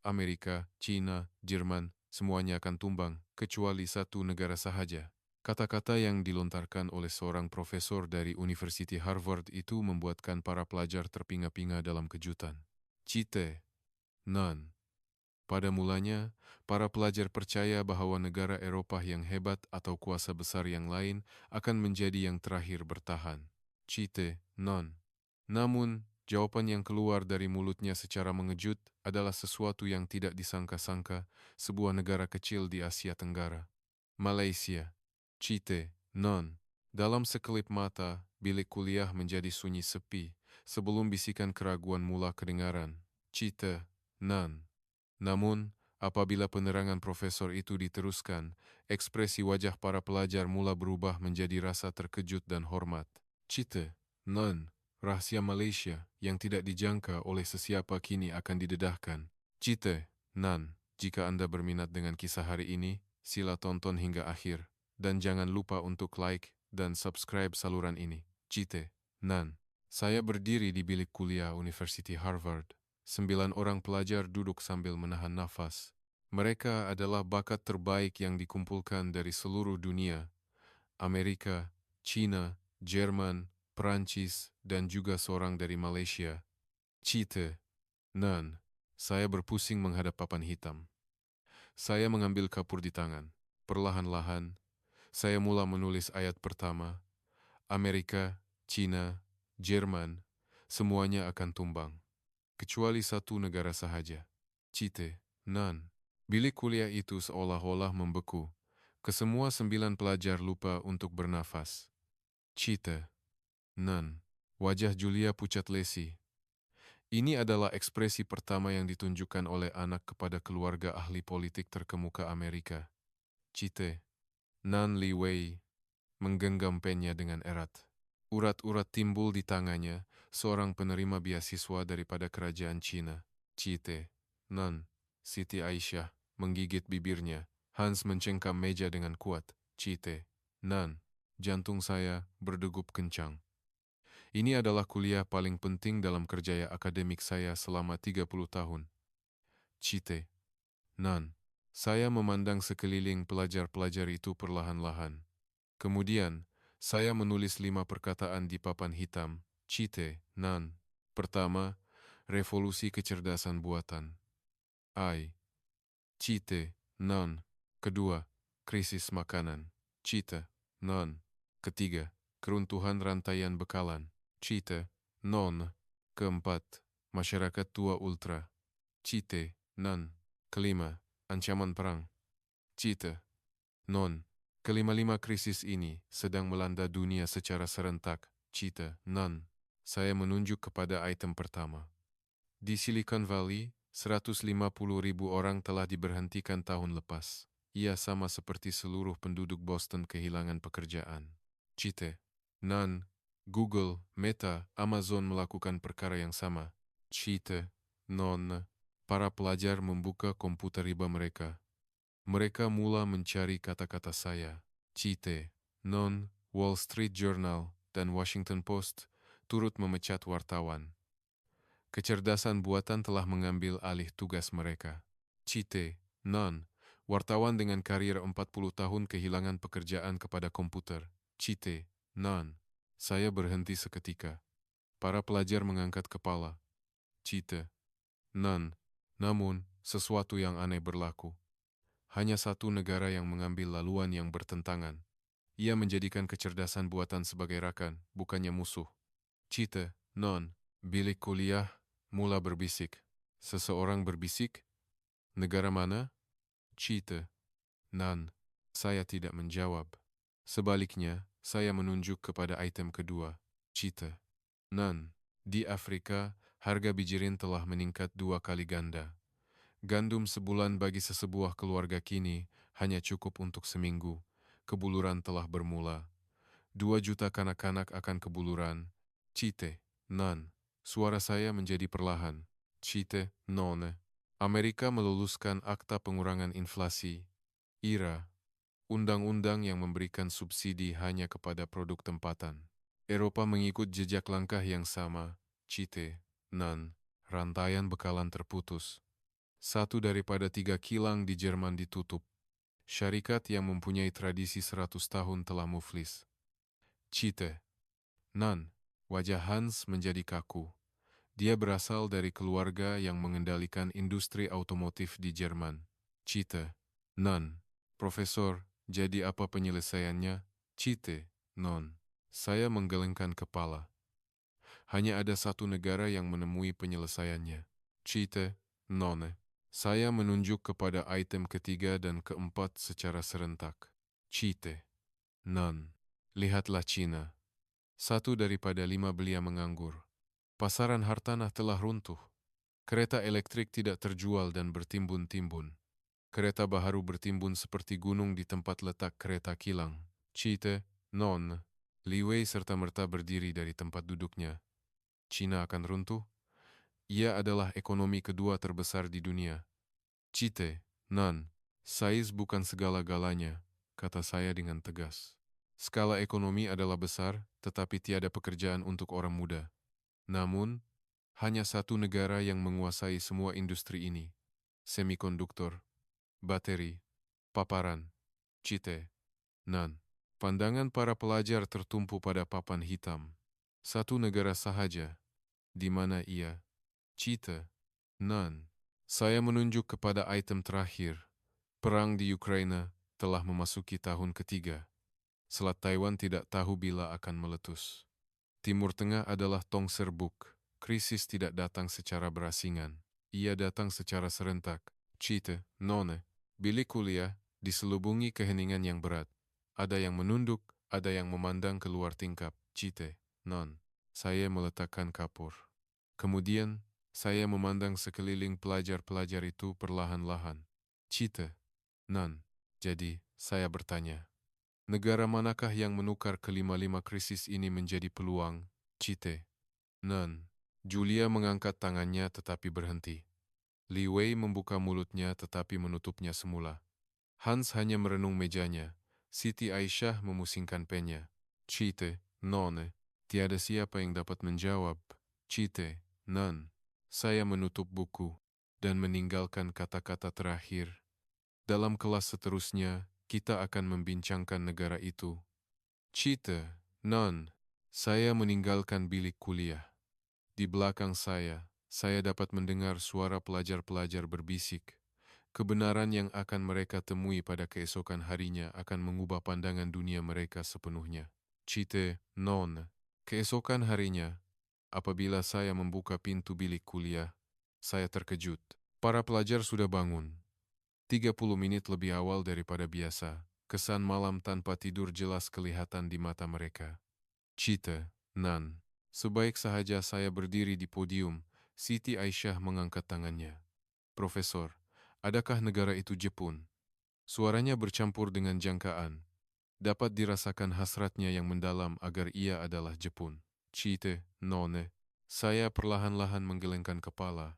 Amerika, China, Jerman, semuanya akan tumbang, kecuali satu negara sahaja. Kata-kata yang dilontarkan oleh seorang profesor dari University Harvard itu membuatkan para pelajar terpinga-pinga dalam kejutan. Cite, none. Pada mulanya, para pelajar percaya bahwa negara Eropa yang hebat atau kuasa besar yang lain akan menjadi yang terakhir bertahan. Cite, none. Namun, jawaban yang keluar dari mulutnya secara mengejut adalah sesuatu yang tidak disangka-sangka, sebuah negara kecil di Asia Tenggara. Malaysia. Cite, none. Dalam sekelip mata, bilik kuliah menjadi sunyi sepi, sebelum bisikan keraguan mula kedengaran. Cite, none. Namun, apabila penerangan profesor itu diteruskan, ekspresi wajah para pelajar mula berubah menjadi rasa terkejut dan hormat. Cite, none. Rahasia Malaysia yang tidak dijangka oleh sesiapa kini akan didedahkan. Cite, none. Jika Anda berminat dengan kisah hari ini, sila tonton hingga akhir. Dan jangan lupa untuk like dan subscribe saluran ini. Cite, none. Saya berdiri di bilik kuliah University Harvard. 9 orang pelajar duduk sambil menahan nafas. Mereka adalah bakat terbaik yang dikumpulkan dari seluruh dunia. Amerika, China, Jerman, Perancis, dan juga seorang dari Malaysia. Cite, none. Saya berpusing menghadap papan hitam. Saya mengambil kapur di tangan. Perlahan-lahan, saya mula menulis ayat pertama. Amerika, China, Jerman, semuanya akan tumbang. Kecuali satu negara sahaja. Cite, none. Bilik kuliah itu seolah-olah membeku. Kesemua 9 pelajar lupa untuk bernafas. Cite, none. Wajah Julia pucat lesi. Ini adalah ekspresi pertama yang ditunjukkan oleh anak kepada keluarga ahli politik terkemuka Amerika. Cite, none Li Wei menggenggam pennya dengan erat. Urat-urat timbul di tangannya, seorang penerima beasiswa daripada kerajaan Cina. Cite, none. Siti Aisyah menggigit bibirnya. Hans mencengkam meja dengan kuat. Cite, none. Jantung saya berdegup kencang. Ini adalah kuliah paling penting dalam kerjaya akademik saya selama 30 tahun. Cite, none. Saya memandang sekeliling pelajar-pelajar itu perlahan-lahan. Kemudian, saya menulis 5 perkataan di papan hitam. Cite, none. Pertama, revolusi kecerdasan buatan. I. Cite, none. Kedua, krisis makanan. Cite, none. Ketiga, keruntuhan rantaian bekalan. Cite, none. Keempat, masyarakat tua ultra. Cite, none. Kelima, ancaman perang. Cite, none. Kelima-lima krisis ini sedang melanda dunia secara serentak. Cite, none. Saya menunjuk kepada item pertama. Di Silicon Valley, 150.000 orang telah diberhentikan tahun lepas. Ia sama seperti seluruh penduduk Boston kehilangan pekerjaan. Cite, none. Google, Meta, Amazon melakukan perkara yang sama. Cite, none. Para pelajar membuka komputer riba mereka. Mereka mula mencari kata-kata saya. Cite, none. Wall Street Journal dan Washington Post turut memecat wartawan. Kecerdasan buatan telah mengambil alih tugas mereka. Cite, none. Wartawan dengan karier 40 tahun kehilangan pekerjaan kepada komputer. Cite, none. Saya berhenti seketika. Para pelajar mengangkat kepala. Cite, none. Namun, sesuatu yang aneh berlaku. Hanya satu negara yang mengambil laluan yang bertentangan. Ia menjadikan kecerdasan buatan sebagai rakan, bukannya musuh. Cite, none. Bilik kuliah mula berbisik. Seseorang berbisik, negara mana? Cite, none. Saya tidak menjawab. Sebaliknya, saya menunjuk kepada item kedua. Cite, none. Di Afrika, harga bijirin telah meningkat 2 kali ganda. Gandum sebulan bagi sesebuah keluarga kini hanya cukup untuk seminggu. Kebuluran telah bermula. 2 juta kanak-kanak akan kebuluran. Cite, none. Suara saya menjadi perlahan. Cite, none. Amerika meluluskan akta pengurangan inflasi. IRA, undang-undang yang memberikan subsidi hanya kepada produk tempatan. Eropa mengikut jejak langkah yang sama. Cite, none. Rantaian bekalan terputus. Satu daripada 3 kilang di Jerman ditutup. Syarikat yang mempunyai tradisi 100 tahun telah muflis. Cite. Nan. Wajah Hans menjadi kaku. Dia berasal dari keluarga yang mengendalikan industri otomotif di Jerman. Cite. Nan. Profesor, jadi apa penyelesaiannya? Cite. Non. Saya menggelengkan kepala. Hanya ada satu negara yang menemui penyelesaiannya. Cite. Non. Saya menunjuk kepada item ketiga dan keempat secara serentak. Cite. Non. Lihatlah Cina. Satu daripada 5 belia menganggur. Pasaran hartanah telah runtuh. Kereta elektrik tidak terjual dan bertimbun-timbun. Kereta baharu bertimbun seperti gunung di tempat letak kereta kilang. Cite. Non. Li Wei serta-merta berdiri dari tempat duduknya. Cina akan runtuh? Ia adalah ekonomi kedua terbesar di dunia. Cite. Non. Saiz bukan segala-galanya, kata saya dengan tegas. Skala ekonomi adalah besar, tetapi tiada pekerjaan untuk orang muda. Namun, hanya satu negara yang menguasai semua industri ini. Semikonduktor, bateri, paparan, cite, nan. Pandangan para pelajar tertumpu pada papan hitam. Satu negara sahaja, di mana ia, cite, nan. Saya menunjuk kepada item terakhir. Perang di Ukraina telah memasuki tahun ketiga. Selat Taiwan tidak tahu bila akan meletus. Timur Tengah adalah tong serbuk. Krisis tidak datang secara berasingan. Ia datang secara serentak. Cite, none. Bilik kuliah diselubungi keheningan yang berat. Ada yang menunduk, ada yang memandang keluar tingkap. Cite, non. Saya meletakkan kapur. Kemudian, saya memandang sekeliling pelajar-pelajar itu perlahan-lahan. Cite, non. Jadi, saya bertanya. Negara manakah yang menukar kelima-lima krisis ini menjadi peluang? Cite. Nan. Julia mengangkat tangannya tetapi berhenti. Li Wei membuka mulutnya tetapi menutupnya semula. Hans hanya merenung mejanya. Siti Aisyah memusingkan pennya. Cite. None. Tiada siapa yang dapat menjawab. Cite. Nan. Saya menutup buku dan meninggalkan kata-kata terakhir. Dalam kelas seterusnya, kita akan membincangkan negara itu. Cite, non. Saya meninggalkan bilik kuliah. Di belakang saya dapat mendengar suara pelajar-pelajar berbisik. Kebenaran yang akan mereka temui pada keesokan harinya akan mengubah pandangan dunia mereka sepenuhnya. Cite, non. Keesokan harinya, apabila saya membuka pintu bilik kuliah, saya terkejut. Para pelajar sudah bangun. 30 menit lebih awal daripada biasa, kesan malam tanpa tidur jelas kelihatan di mata mereka. Cite, nan. Sebaik sahaja saya berdiri di podium, Siti Aisyah mengangkat tangannya. Profesor, adakah negara itu Jepun? Suaranya bercampur dengan jangkaan. Dapat dirasakan hasratnya yang mendalam agar ia adalah Jepun. Cite, none. Saya perlahan-lahan menggelengkan kepala.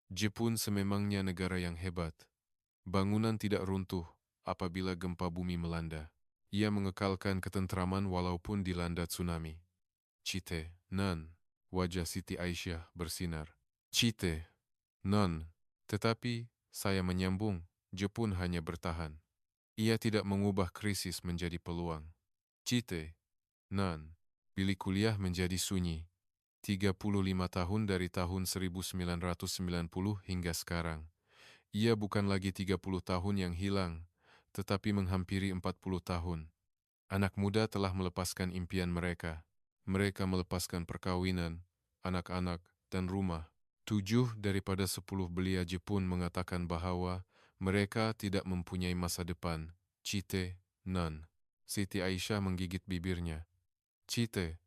Jepun sememangnya negara yang hebat. Bangunan tidak runtuh apabila gempa bumi melanda. Ia mengekalkan ketentraman walaupun dilanda tsunami. Cite, nan. Wajah Siti Aisyah bersinar. Cite, nan. Tetapi, saya menyambung, Jepun hanya bertahan. Ia tidak mengubah krisis menjadi peluang. Cite, nan. Bilik kuliah menjadi sunyi. 35 tahun dari tahun 1990 hingga sekarang. Ia bukan lagi 30 tahun yang hilang, tetapi menghampiri 40 tahun. Anak muda telah melepaskan impian mereka. Mereka melepaskan perkawinan, anak-anak, dan rumah. 7 daripada 10 belia Jepun mengatakan bahwa mereka tidak mempunyai masa depan. Cite, nan. Siti Aisyah menggigit bibirnya. Cite,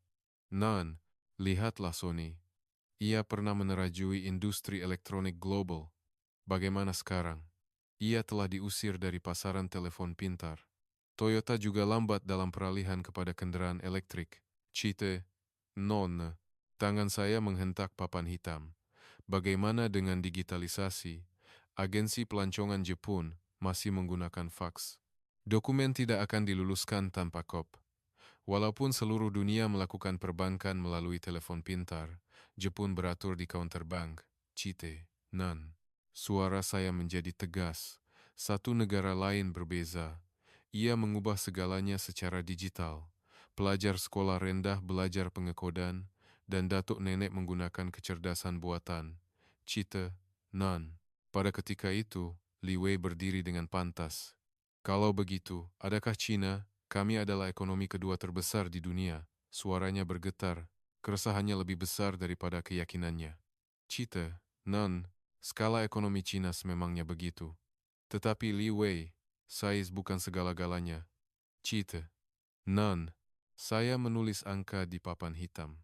nan. Lihatlah Sony. Ia pernah menerajui industri elektronik global. Bagaimana sekarang? Ia telah diusir dari pasaran telepon pintar. Toyota juga lambat dalam peralihan kepada kendaraan elektrik. Cite, non. Tangan saya menghentak papan hitam. Bagaimana dengan digitalisasi? Agensi pelancongan Jepun masih menggunakan faks. Dokumen tidak akan diluluskan tanpa kop. Walaupun seluruh dunia melakukan perbankan melalui telepon pintar, Jepun beratur di counter bank. Cite, non. Suara saya menjadi tegas. Satu negara lain berbeza. Ia mengubah segalanya secara digital. Pelajar sekolah rendah belajar pengekodan, dan datuk nenek menggunakan kecerdasan buatan. Cita, Nan. Pada ketika itu, Li Wei berdiri dengan pantas. Kalau begitu, adakah Cina? Kami adalah ekonomi kedua terbesar di dunia. Suaranya bergetar. Keresahannya lebih besar daripada keyakinannya. Cita, Nan. Skala ekonomi Cina sememangnya begitu. Tetapi Li Wei, size bukan segala-galanya. Cita, Nan. Saya menulis angka di papan hitam.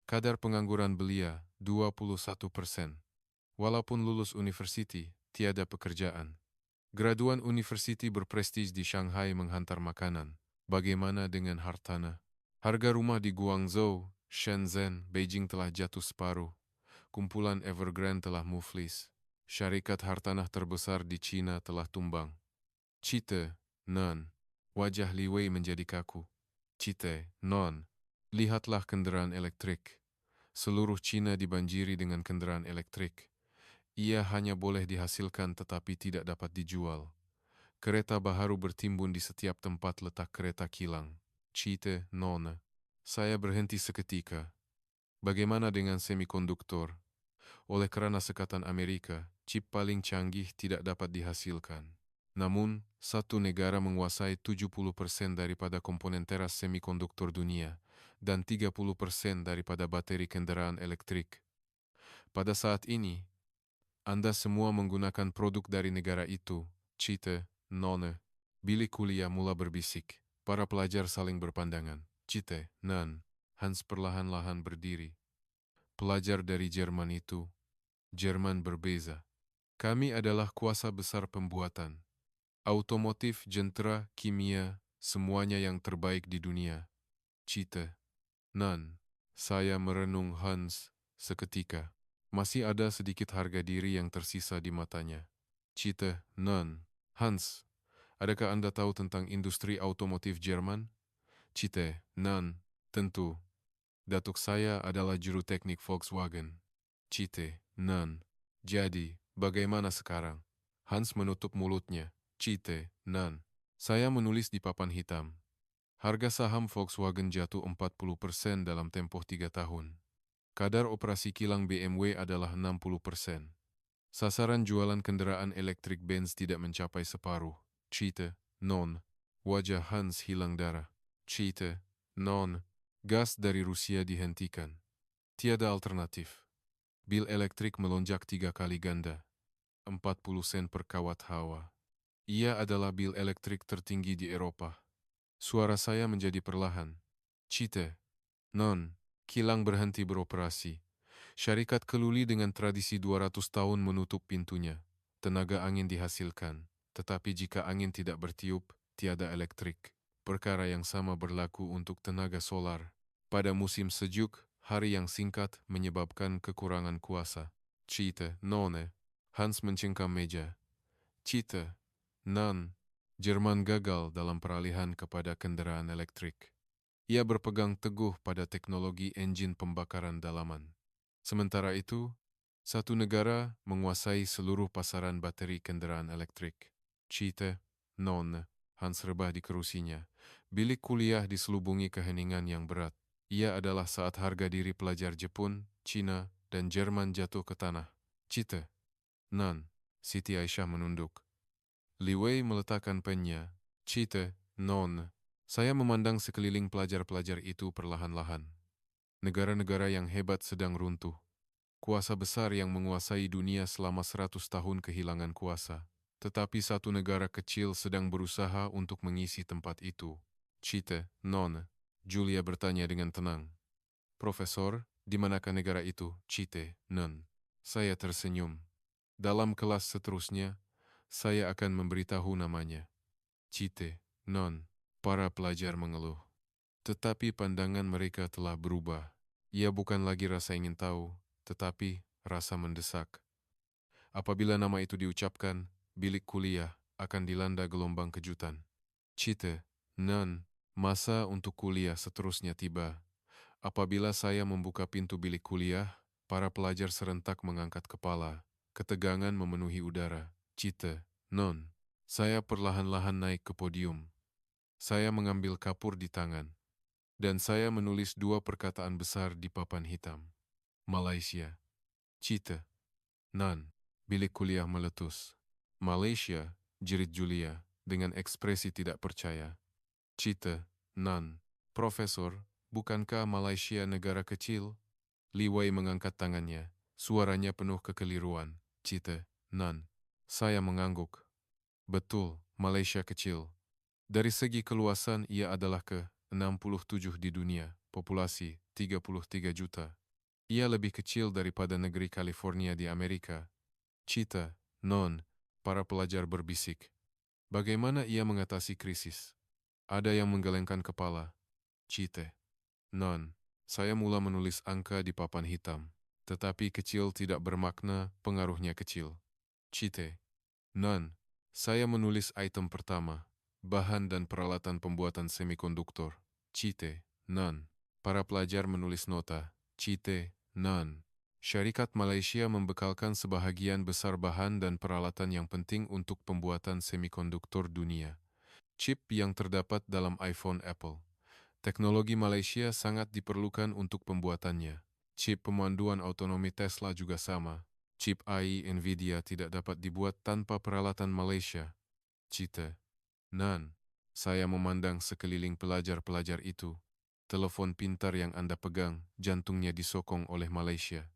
Kadar pengangguran belia 21%. Walaupun lulus universiti, tiada pekerjaan. Graduan universiti berprestij di Shanghai menghantar makanan. Bagaimana dengan hartana? Harga rumah di Guangzhou, Shenzhen, Beijing telah jatuh separuh. Kumpulan Evergrande telah muflis. Syarikat hartanah terbesar di Cina telah tumbang. Cita, Nan. Wajah Li Wei menjadi kaku. Cita, Non. Lihatlah kendaraan elektrik. Seluruh Cina dibanjiri dengan kendaraan elektrik. Ia hanya boleh dihasilkan tetapi tidak dapat dijual. Kereta baharu bertimbun di setiap tempat letak kereta kilang. Cita, Non. Saya berhenti seketika. Bagaimana dengan semikonduktor? Oleh karena Sekatan Amerika, chip paling canggih tidak dapat dihasilkan. Namun, satu negara menguasai 70% daripada komponen teras semikonduktor dunia dan 30% daripada bateri kendaraan elektrik. Pada saat ini, Anda semua menggunakan produk dari negara itu. Cita, Nona. Bilik kuliah mula berbisik. Para pelajar saling berpandangan. Cita, Nan. Hans perlahan-lahan berdiri. Pelajar dari Jerman itu. Jerman berbeza. Kami adalah kuasa besar pembuatan. Automotif, jentera, kimia, semuanya yang terbaik di dunia. Cita, Nan. Saya merenung Hans seketika. Masih ada sedikit harga diri yang tersisa di matanya. Cita, Nan. Hans, adakah Anda tahu tentang industri automotif Jerman? Cita, Nan. Tentu. Datuk saya adalah juru teknik Volkswagen. Cita, Nan. Jadi, bagaimana sekarang? Hans menutup mulutnya. Cita, Nan. Saya menulis di papan hitam. Harga saham Volkswagen jatuh 40% dalam tempoh 3 tahun. Kadar operasi kilang BMW adalah 60%. Sasaran jualan kendaraan elektrik Benz tidak mencapai separuh. Cita, Non. Wajah Hans hilang darah. Cita, Non. Gas dari Rusia dihentikan. Tiada alternatif. Bil elektrik melonjak 3 kali ganda. 40 sen per kawat hawa. Ia adalah bil elektrik tertinggi di Eropa. Suara saya menjadi perlahan. Cita, Non. Kilang berhenti beroperasi. Syarikat keluli dengan tradisi 200 tahun menutup pintunya. Tenaga angin dihasilkan. Tetapi jika angin tidak bertiup, tiada elektrik. Perkara yang sama berlaku untuk tenaga solar. Pada musim sejuk, hari yang singkat menyebabkan kekurangan kuasa. Cita, None. Hans mencengkam meja. Cita, Nan. Jerman gagal dalam peralihan kepada kendaraan elektrik. Ia berpegang teguh pada teknologi enjin pembakaran dalaman. Sementara itu, satu negara menguasai seluruh pasaran bateri kendaraan elektrik. Cita, Non. Hans rebah di kerusinya. Bilik kuliah diselubungi keheningan yang berat. Ia adalah saat harga diri pelajar Jepun, Cina, dan Jerman jatuh ke tanah. Cita, Nan. Siti Aisyah menunduk. Li Wei meletakkan pennya. Cita, Non. Saya memandang sekeliling pelajar-pelajar itu perlahan-lahan. Negara-negara yang hebat sedang runtuh. Kuasa besar yang menguasai dunia selama 100 tahun kehilangan kuasa. Tetapi satu negara kecil sedang berusaha untuk mengisi tempat itu. Cita, Non. Julia bertanya dengan tenang. Profesor, di manakah negara itu? Cita, Non. Saya tersenyum. Dalam kelas seterusnya, saya akan memberitahu namanya. Cita, Non. Para pelajar mengeluh. Tetapi pandangan mereka telah berubah. Ia bukan lagi rasa ingin tahu, tetapi rasa mendesak. Apabila nama itu diucapkan, bilik kuliah akan dilanda gelombang kejutan. Cita, Non. Masa untuk kuliah seterusnya tiba. Apabila saya membuka pintu bilik kuliah, para pelajar serentak mengangkat kepala. Ketegangan memenuhi udara. Cita, non. Saya perlahan-lahan naik ke podium. Saya mengambil kapur di tangan. Dan saya menulis dua perkataan besar di papan hitam. Malaysia. Cita, non. Bilik kuliah meletus. Malaysia, jerit Julia, dengan ekspresi tidak percaya. Cita, non. Profesor, bukankah Malaysia negara kecil? Li Wei mengangkat tangannya. Suaranya penuh kekeliruan. Cita, non. Saya mengangguk. Betul, Malaysia kecil. Dari segi keluasan ia adalah ke-67 di dunia, populasi 33 juta. Ia lebih kecil daripada negeri California di Amerika. Cita, non, para pelajar berbisik. Bagaimana ia mengatasi krisis? Ada yang menggelengkan kepala. Cita, non, saya mula menulis angka di papan hitam. Tetapi kecil tidak bermakna, pengaruhnya kecil. Cita, non, saya menulis item pertama. Bahan dan peralatan pembuatan semikonduktor. Cite, non. Para pelajar menulis nota. Cite, non. Syarikat Malaysia membekalkan sebahagian besar bahan dan peralatan yang penting untuk pembuatan semikonduktor dunia. Chip yang terdapat dalam iPhone Apple. Teknologi Malaysia sangat diperlukan untuk pembuatannya. Chip pemanduan otonomi Tesla juga sama. Chip AI Nvidia tidak dapat dibuat tanpa peralatan Malaysia. Cite, non. Saya memandang sekeliling pelajar-pelajar itu. Telepon pintar yang Anda pegang, jantungnya disokong oleh Malaysia.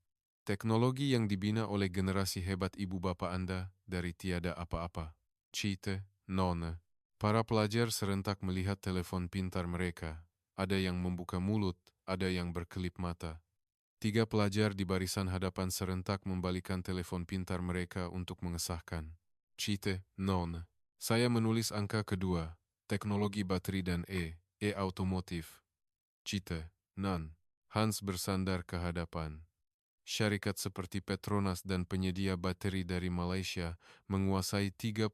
Teknologi yang dibina oleh generasi hebat ibu bapa Anda dari tiada apa-apa. Cite, non. Para pelajar serentak melihat telepon pintar mereka. Ada yang membuka mulut, ada yang berkelip mata. 3 pelajar di barisan hadapan serentak membalikan telepon pintar mereka untuk mengesahkan. Cite, non. Saya menulis angka kedua, teknologi bateri dan automotif. Cite, non. Hans bersandar ke hadapan. Syarikat seperti Petronas dan penyedia bateri dari Malaysia menguasai 30%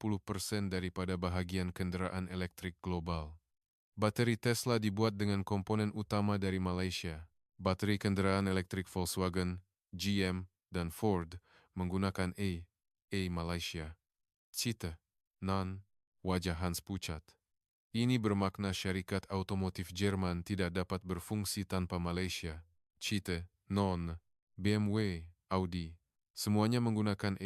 daripada bahagian kendaraan elektrik global. Bateri Tesla dibuat dengan komponen utama dari Malaysia. Bateri kendaraan elektrik Volkswagen, GM, dan Ford menggunakan Malaysia. Cita, non. Wajah Hans pucat. Ini bermakna syarikat otomotif Jerman tidak dapat berfungsi tanpa Malaysia. Cita, non. BMW, Audi, semuanya menggunakan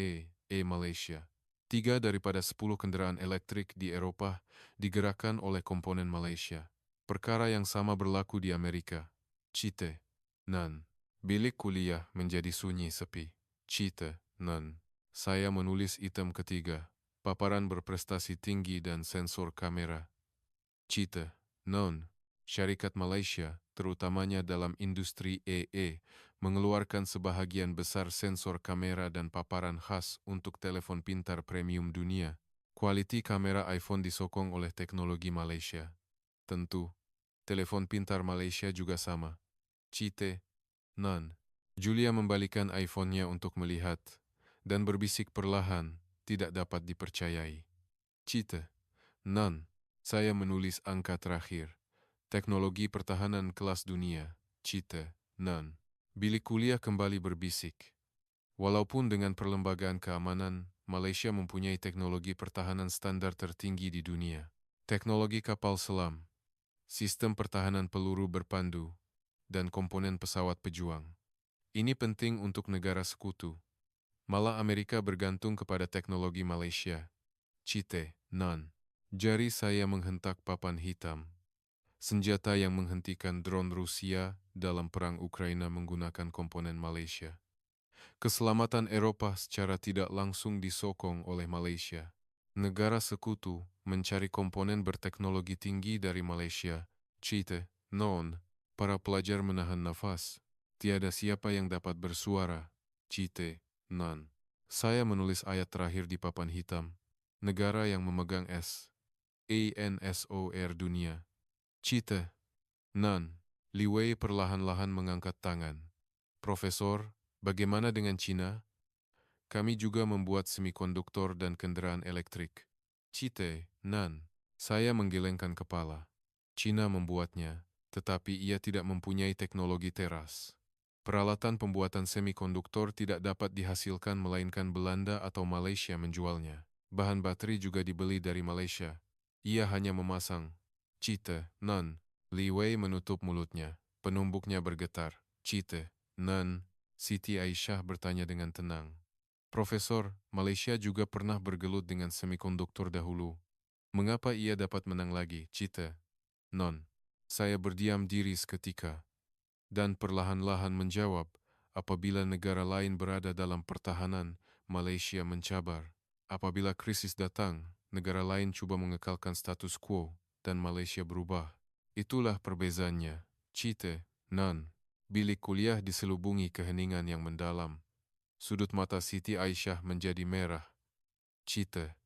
Malaysia. 3 daripada 10 kendaraan elektrik di Eropa digerakkan oleh komponen Malaysia. Perkara yang sama berlaku di Amerika. Cite, non. Bilik kuliah menjadi sunyi sepi. Cite, non. Saya menulis item ketiga. Paparan berprestasi tinggi dan sensor kamera. Cita, non. Syarikat Malaysia, terutamanya dalam industri mengeluarkan sebahagian besar sensor kamera dan paparan khas untuk telepon pintar premium dunia. Kualiti kamera iPhone disokong oleh teknologi Malaysia. Tentu, telepon pintar Malaysia juga sama. Cite, non. Julia membalikan iPhone-nya untuk melihat, dan berbisik perlahan, tidak dapat dipercayai. Cite, non. Saya menulis angka terakhir. Teknologi pertahanan kelas dunia. Cite, non. Bilik kuliah kembali berbisik. Walaupun dengan perlembagaan keamanan, Malaysia mempunyai teknologi pertahanan standar tertinggi di dunia. Teknologi kapal selam, sistem pertahanan peluru berpandu, dan komponen pesawat pejuang. Ini penting untuk negara sekutu. Malah Amerika bergantung kepada teknologi Malaysia. Cite, non. Jari saya menghentak papan hitam. Senjata yang menghentikan drone Rusia dalam perang Ukraina menggunakan komponen Malaysia. Keselamatan Eropa secara tidak langsung disokong oleh Malaysia. Negara sekutu mencari komponen berteknologi tinggi dari Malaysia. Cite, non. Para pelajar menahan nafas. Tiada siapa yang dapat bersuara. Cite, non. Saya menulis ayat terakhir di papan hitam. Negara yang memegang ANSOR dunia. Cite, non. Li Wei perlahan-lahan mengangkat tangan. Profesor, bagaimana dengan Cina? Kami juga membuat semikonduktor dan kendaraan elektrik. Cite, non. Saya menggelengkan kepala. Cina membuatnya, tetapi ia tidak mempunyai teknologi teras. Peralatan pembuatan semikonduktor tidak dapat dihasilkan melainkan Belanda atau Malaysia menjualnya. Bahan baterai juga dibeli dari Malaysia. Ia hanya memasang. Cite, non. Li Wei menutup mulutnya. Penumbuknya bergetar. Cite, non. Siti Aisyah bertanya dengan tenang. Profesor, Malaysia juga pernah bergelut dengan semikonduktor dahulu. Mengapa ia dapat menang lagi? Cite, non. Saya berdiam diri seketika dan perlahan-lahan menjawab, apabila negara lain berada dalam pertahanan, Malaysia mencabar. Apabila krisis datang, negara lain cuba mengekalkan status quo, dan Malaysia berubah. Itulah perbezaannya. Cite, non. Bilik kuliah diselubungi keheningan yang mendalam. Sudut mata Siti Aisyah menjadi merah. Cite,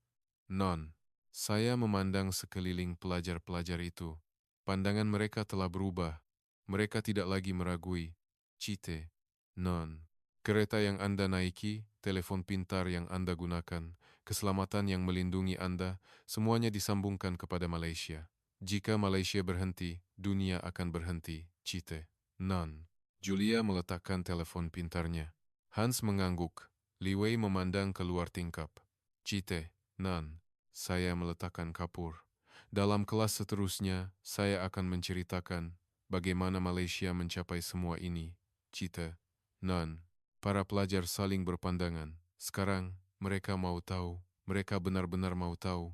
non. Saya memandang sekeliling pelajar-pelajar itu. Pandangan mereka telah berubah. Mereka tidak lagi meragui. Cite, non. Kereta yang Anda naiki, telepon pintar yang Anda gunakan, keselamatan yang melindungi Anda, semuanya disambungkan kepada Malaysia. Jika Malaysia berhenti, dunia akan berhenti. Cite, non. Julia meletakkan telepon pintarnya. Hans mengangguk. Li Wei memandang keluar tingkap. Cite, non. Saya meletakkan kapur. Dalam kelas seterusnya, saya akan menceritakan bagaimana Malaysia mencapai semua ini. Cita, non. Para pelajar saling berpandangan. Sekarang, mereka mau tahu. Mereka benar-benar mau tahu.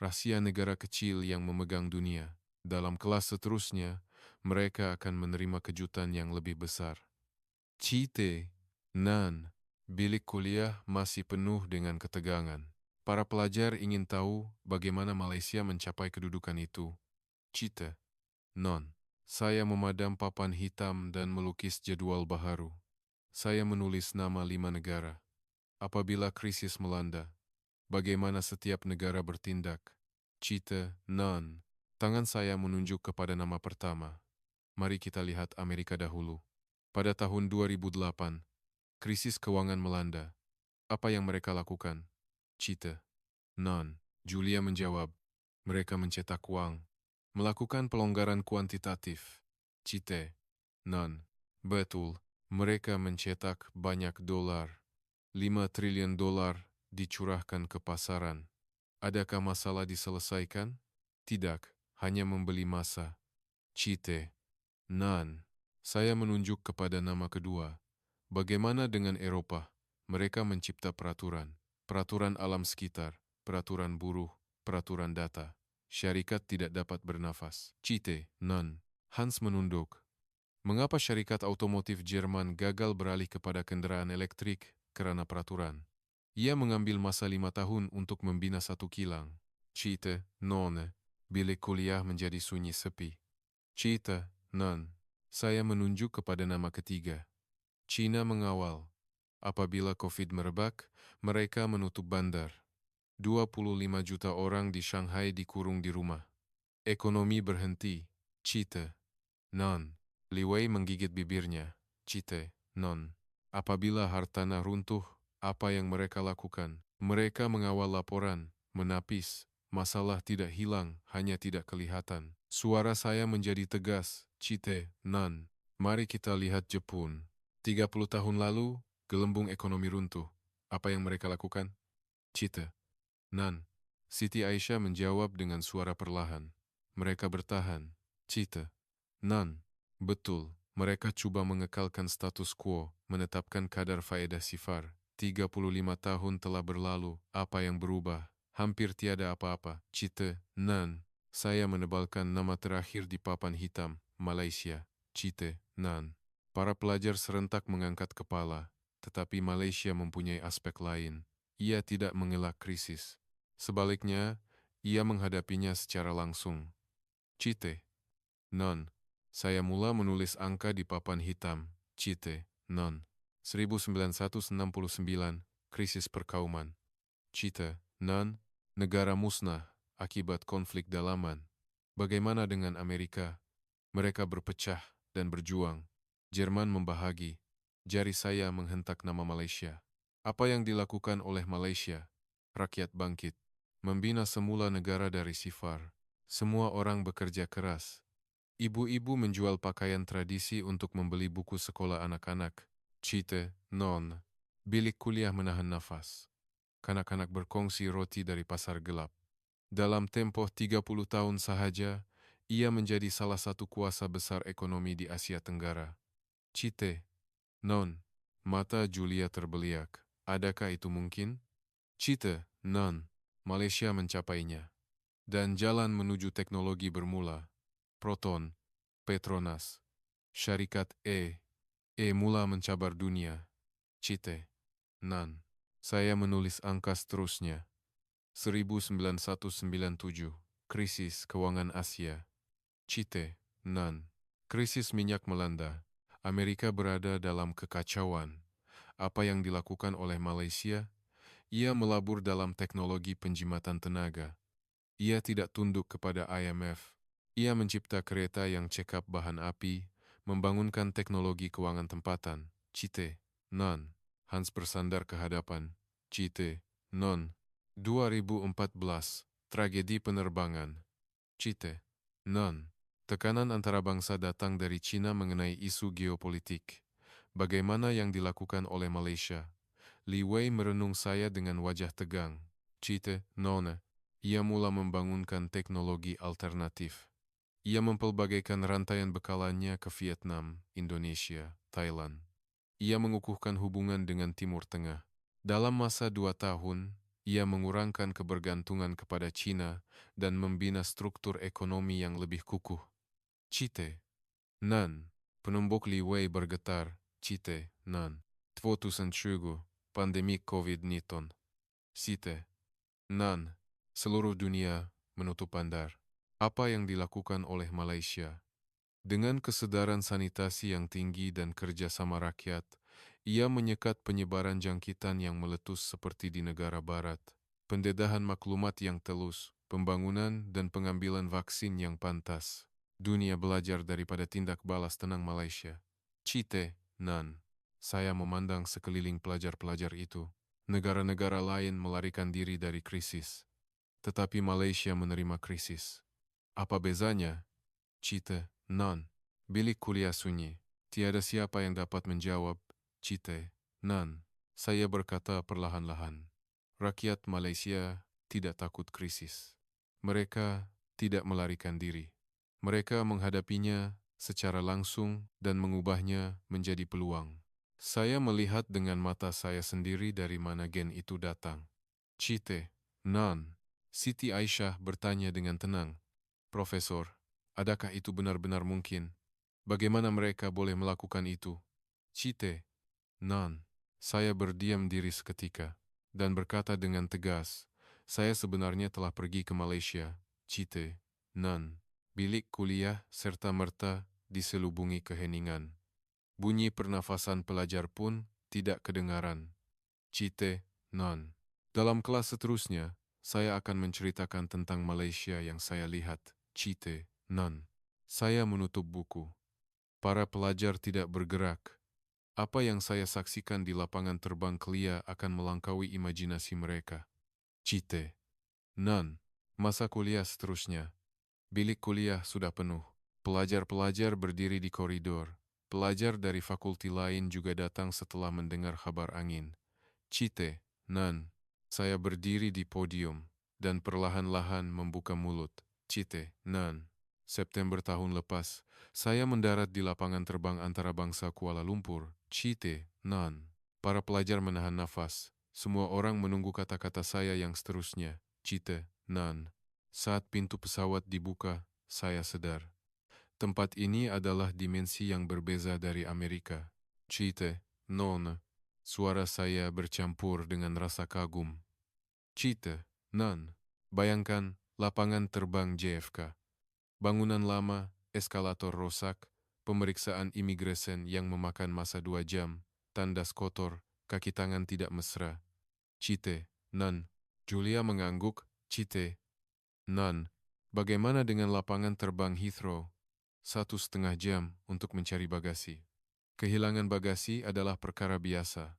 Rahasia negara kecil yang memegang dunia. Dalam kelas seterusnya, mereka akan menerima kejutan yang lebih besar. Cite, non. Bilik kuliah masih penuh dengan ketegangan. Para pelajar ingin tahu bagaimana Malaysia mencapai kedudukan itu. Cita, non. Saya memadam papan hitam dan melukis jadwal baharu. Saya menulis nama 5 negara. Apabila krisis melanda, bagaimana setiap negara bertindak. Cita, non. Tangan saya menunjuk kepada nama pertama. Mari kita lihat Amerika dahulu. Pada tahun 2008, krisis keuangan melanda. Apa yang mereka lakukan? Cita, non. Julia menjawab, mereka mencetak uang, melakukan pelonggaran kuantitatif. Cite, non. Betul, mereka mencetak banyak dolar. 5 triliun dolar dicurahkan ke pasaran. Adakah masalah diselesaikan? Tidak, hanya membeli masa. Cite, non. Saya menunjuk kepada nama kedua. Bagaimana dengan Eropa? Mereka mencipta peraturan. Peraturan alam sekitar, peraturan buruh, peraturan data. Syarikat tidak dapat bernafas. Cite, non. Hans menunduk. Mengapa syarikat otomotif Jerman gagal beralih kepada kendaraan elektrik? Karena peraturan. Ia mengambil masa 5 tahun untuk membina satu kilang. Cite, non. Bilik kuliah menjadi sunyi sepi. Cite, non. Saya menunjuk kepada nama ketiga. Cina mengawal. Apabila COVID merebak, mereka menutup bandar. 25 juta orang di Shanghai dikurung di rumah. Ekonomi berhenti. Cite, non. Li Wei menggigit bibirnya. Cite, non. Apabila hartanah runtuh, apa yang mereka lakukan? Mereka mengawal laporan, menapis. Masalah tidak hilang, hanya tidak kelihatan. Suara saya menjadi tegas. Cite, non. Mari kita lihat Jepun. 30 tahun lalu, gelembung ekonomi runtuh. Apa yang mereka lakukan? Cite, non. Siti Aisyah menjawab dengan suara perlahan. Mereka bertahan. Cite, non. Betul, mereka coba mengekalkan status quo, menetapkan kadar faedah sifar. 35 tahun telah berlalu, apa yang berubah? Hampir tiada apa-apa. Cite, non. Saya menebalkan nama terakhir di papan hitam, Malaysia. Cite, non. Para pelajar serentak mengangkat kepala, tetapi Malaysia mempunyai aspek lain. Ia tidak mengelak krisis. Sebaliknya, ia menghadapinya secara langsung. Cite, non. Saya mula menulis angka di papan hitam. Cite, non. 1969, krisis perkauman. Cite, non. Negara musnah akibat konflik dalaman. Bagaimana dengan Amerika? Mereka berpecah dan berjuang. Jerman membahagi. Jari saya menghentak nama Malaysia. Apa yang dilakukan oleh Malaysia? Rakyat bangkit. Membina semula negara dari sifar. Semua orang bekerja keras. Ibu-ibu menjual pakaian tradisi untuk membeli buku sekolah anak-anak. Cite, non. Bilik kuliah menahan nafas. Kanak-kanak berkongsi roti dari pasar gelap. Dalam tempo 30 tahun sahaja, ia menjadi salah satu kuasa besar ekonomi di Asia Tenggara. Cite, non. Mata Julia terbeliak. Adakah itu mungkin? Cite, non. Malaysia mencapainya. Dan jalan menuju teknologi bermula. Proton, Petronas, Syarikat mula mencabar dunia. Cite, non. Saya menulis angka seterusnya. 1997, krisis keuangan Asia. Cite, non. Krisis minyak melanda. Amerika berada dalam kekacauan. Apa yang dilakukan oleh Malaysia? Ia melabur dalam teknologi penjimatan tenaga. Ia tidak tunduk kepada IMF. Ia mencipta kereta yang cekap bahan api, membangunkan teknologi keuangan tempatan. Cite, non. Hans bersandar ke hadapan. Cite, non. 2014, tragedi penerbangan. Cite, non. Tekanan antara bangsa datang dari Cina mengenai isu geopolitik. Bagaimana yang dilakukan oleh Malaysia? Li Wei merenung saya dengan wajah tegang. Cite, non. Ia mula membangunkan teknologi alternatif. Ia mempelbagaikan rantaian bekalannya ke Vietnam, Indonesia, Thailand. Ia mengukuhkan hubungan dengan Timur Tengah. Dalam masa 2 tahun, ia mengurangkan kebergantungan kepada Cina dan membina struktur ekonomi yang lebih kukuh. Cite, non. Penumbuk Li Wei bergetar. Cite, non. 2020, pandemi COVID-19. Cite, non. Seluruh dunia menutup bandar. Apa yang dilakukan oleh Malaysia? Dengan kesadaran sanitasi yang tinggi dan kerjasama rakyat, ia menyekat penyebaran jangkitan yang meletus seperti di negara barat. Pendedahan maklumat yang telus, pembangunan dan pengambilan vaksin yang pantas. Dunia belajar daripada tindak balas tenang Malaysia. Cite, non. Saya memandang sekeliling pelajar-pelajar itu. Negara-negara lain melarikan diri dari krisis. Tetapi Malaysia menerima krisis. Apa bezanya? Cite, non. Bilik kuliah sunyi. Tiada siapa yang dapat menjawab. Cite, non. Saya berkata perlahan-lahan. Rakyat Malaysia tidak takut krisis. Mereka tidak melarikan diri. Mereka menghadapinya secara langsung dan mengubahnya menjadi peluang. Saya melihat dengan mata saya sendiri dari mana gen itu datang. Cite, non. Siti Aisyah bertanya dengan tenang. Profesor, adakah itu benar-benar mungkin? Bagaimana mereka boleh melakukan itu? Cite, non. Saya berdiam diri seketika dan berkata dengan tegas, saya sebenarnya telah pergi ke Malaysia. Cite, non. Bilik kuliah serta merta diselubungi keheningan. Bunyi pernafasan pelajar pun tidak kedengaran. Cite, non. Dalam kelas seterusnya, saya akan menceritakan tentang Malaysia yang saya lihat. Cite, non. Saya menutup buku. Para pelajar tidak bergerak. Apa yang saya saksikan di lapangan terbang Kelia akan melangkaui imajinasi mereka. Cite, non. Masa kuliah seterusnya. Bilik kuliah sudah penuh. Pelajar-pelajar berdiri di koridor. Pelajar dari fakulti lain juga datang setelah mendengar kabar angin. Cite, non. Saya berdiri di podium dan perlahan-lahan membuka mulut. Cite, non. September tahun lepas, saya mendarat di lapangan terbang antarabangsa Kuala Lumpur. Cite, non. Para pelajar menahan nafas. Semua orang menunggu kata-kata saya yang seterusnya. Cite, non. Saat pintu pesawat dibuka, saya sadar. Tempat ini adalah dimensi yang berbeza dari Amerika. Cite, non. Suara saya bercampur dengan rasa kagum. Cite, non. Bayangkan lapangan terbang JFK. Bangunan lama, eskalator rosak, pemeriksaan imigresen yang memakan masa 2 jam, tandas kotor, kaki tangan tidak mesra. Cite, non. Julia mengangguk. Cite, non. Bagaimana dengan lapangan terbang Heathrow? 1,5 jam untuk mencari bagasi. Kehilangan bagasi adalah perkara biasa.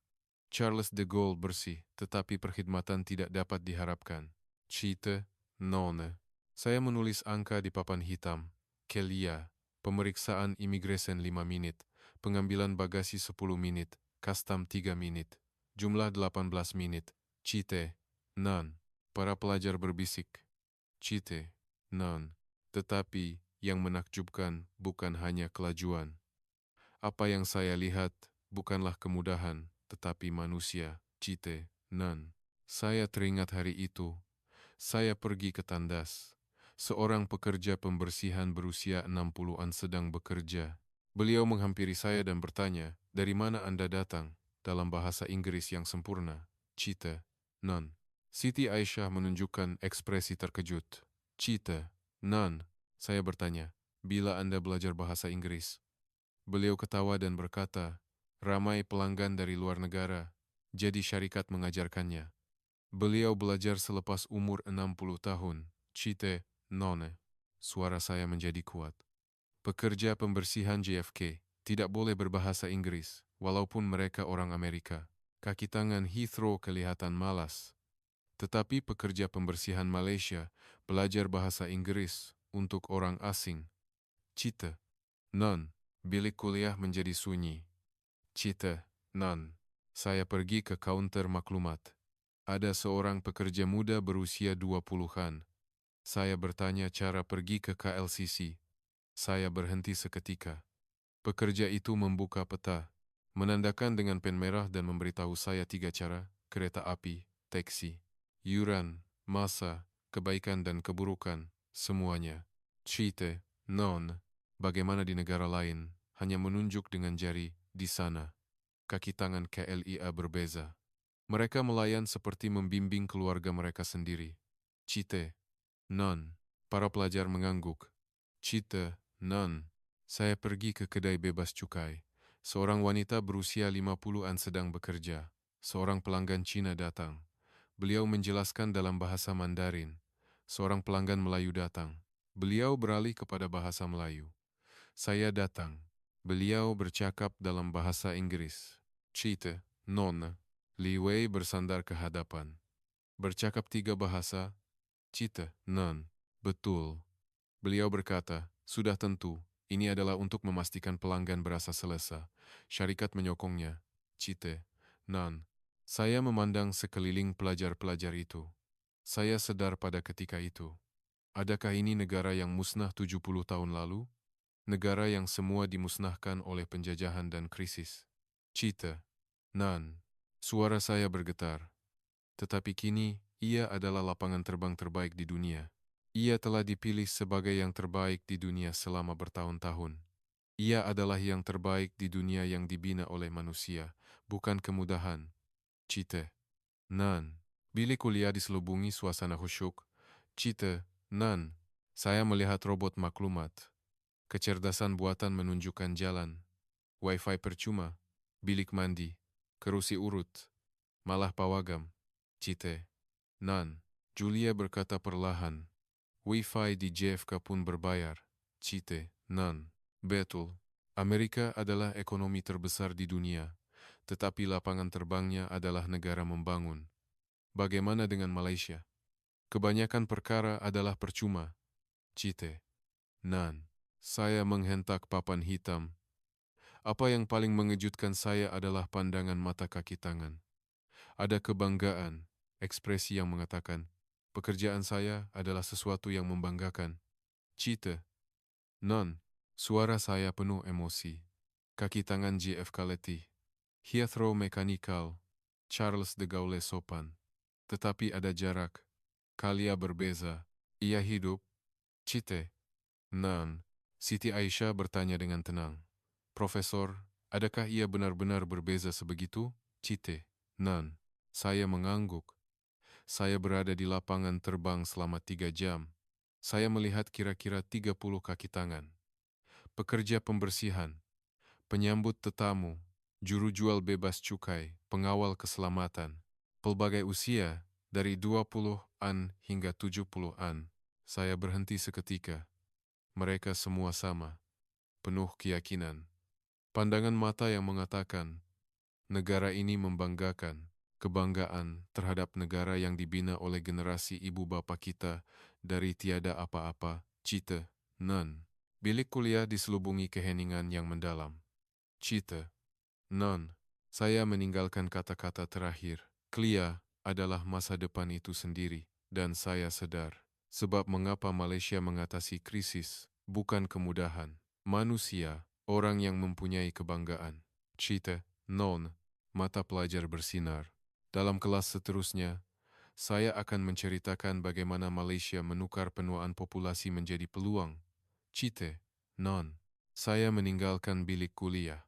Charles de Gaulle bersih, tetapi perkhidmatan tidak dapat diharapkan. Cite, non. Saya menulis angka di papan hitam. Kelia, Pemeriksaan imigresen 5 menit, pengambilan bagasi 10 menit, custom 3 menit, jumlah 18 menit, Cite, none. Para pelajar berbisik, Cite, none. Tetapi, yang menakjubkan bukan hanya kelajuan. Apa yang saya lihat bukanlah kemudahan, tetapi manusia, Cite, none. Saya teringat hari itu. Saya pergi ke tandas. Seorang pekerja pembersihan berusia 60-an sedang bekerja. Beliau menghampiri saya dan bertanya, "Dari mana Anda datang?" Dalam bahasa Inggris yang sempurna, Cita, none. Siti Aisyah menunjukkan ekspresi terkejut. Cita, none. Saya bertanya, "Bila Anda belajar bahasa Inggris?" Beliau ketawa dan berkata, "Ramai pelanggan dari luar negara, jadi syarikat mengajarkannya." Beliau belajar selepas umur 60 tahun. Cite, none. Suara saya menjadi kuat. Pekerja pembersihan JFK tidak boleh berbahasa Inggris, walaupun mereka orang Amerika. Kaki tangan Heathrow kelihatan malas. Tetapi pekerja pembersihan Malaysia belajar bahasa Inggris untuk orang asing. Cite, none. Bilik kuliah menjadi sunyi. Cite, none. Saya pergi ke kaunter maklumat. Ada seorang pekerja muda berusia 20-an. Saya bertanya cara pergi ke KLCC. Saya berhenti seketika. Pekerja itu membuka peta, menandakan dengan pen merah dan memberitahu saya 3 cara: kereta api, taksi, yuran, masa, kebaikan dan keburukan, semuanya. Cite, non. Bagaimana di negara lain, hanya menunjuk dengan jari, di sana. Kaki tangan KLIA berbeza. Mereka melayan seperti membimbing keluarga mereka sendiri. Cite, non. Para pelajar mengangguk. Cite, non. Saya pergi ke kedai bebas cukai. Seorang wanita berusia 50-an sedang bekerja. Seorang pelanggan Cina datang. Beliau menjelaskan dalam bahasa Mandarin. Seorang pelanggan Melayu datang. Beliau beralih kepada bahasa Melayu. Saya datang. Beliau bercakap dalam bahasa Inggris. Cite, non. Li Wei bersandar ke hadapan. Bercakap 3 bahasa. Cite, non. Betul. Beliau berkata, sudah tentu, ini adalah untuk memastikan pelanggan berasa selesa. Syarikat menyokongnya. Cite, non. Saya memandang sekeliling pelajar-pelajar itu. Saya sedar pada ketika itu. Adakah ini negara yang musnah 70 tahun lalu? Negara yang semua dimusnahkan oleh penjajahan dan krisis. Cite, non. Suara saya bergetar. Tetapi kini, ia adalah lapangan terbang terbaik di dunia. Ia telah dipilih sebagai yang terbaik di dunia selama bertahun-tahun. Ia adalah yang terbaik di dunia yang dibina oleh manusia, bukan kemudahan. Cite, non. Bilik kuliah diselubungi suasana khusyuk. Cite, non. Saya melihat robot maklumat. Kecerdasan buatan menunjukkan jalan. Wi-Fi percuma. Bilik mandi. Kerusi urut. Malah pawagam. Cite, non. Julia berkata perlahan. Wi-Fi di JFK pun berbayar. Cite, non. Betul. Amerika adalah ekonomi terbesar di dunia, tetapi lapangan terbangnya adalah negara membangun. Bagaimana dengan Malaysia? Kebanyakan perkara adalah percuma. Cite, non. Saya menghentak papan hitam. Apa yang paling mengejutkan saya adalah pandangan mata kaki tangan. Ada kebanggaan, ekspresi yang mengatakan, pekerjaan saya adalah sesuatu yang membanggakan. Cite, non. Suara saya penuh emosi. Kaki tangan JFK letih. Heathrow mekanikal. Charles de Gaulle sopan. Tetapi ada jarak. Kalia berbeza. Ia hidup. Cite, non. Siti Aisyah bertanya dengan tenang. Profesor, adakah ia benar-benar berbeza sebegitu? Cite, non. Saya mengangguk. Saya berada di lapangan terbang selama 3 jam. Saya melihat kira-kira 30 kaki tangan. Pekerja pembersihan, penyambut tetamu, juru jual bebas cukai, pengawal keselamatan, pelbagai usia, dari 20-an hingga 70-an. Saya berhenti seketika. Mereka semua sama, penuh keyakinan. Pandangan mata yang mengatakan, negara ini membanggakan, kebanggaan terhadap negara yang dibina oleh generasi ibu bapa kita dari tiada apa-apa. Cite, non. Bilik kuliah diselubungi keheningan yang mendalam. Cita, non, saya meninggalkan kata-kata terakhir. Klia adalah masa depan itu sendiri, dan saya sadar. Sebab mengapa Malaysia mengatasi krisis, bukan kemudahan. Manusia, orang yang mempunyai kebanggaan. Cita, non, mata pelajar bersinar. Dalam kelas seterusnya, saya akan menceritakan bagaimana Malaysia menukar penuaan populasi menjadi peluang. Cite, non. Saya meninggalkan bilik kuliah.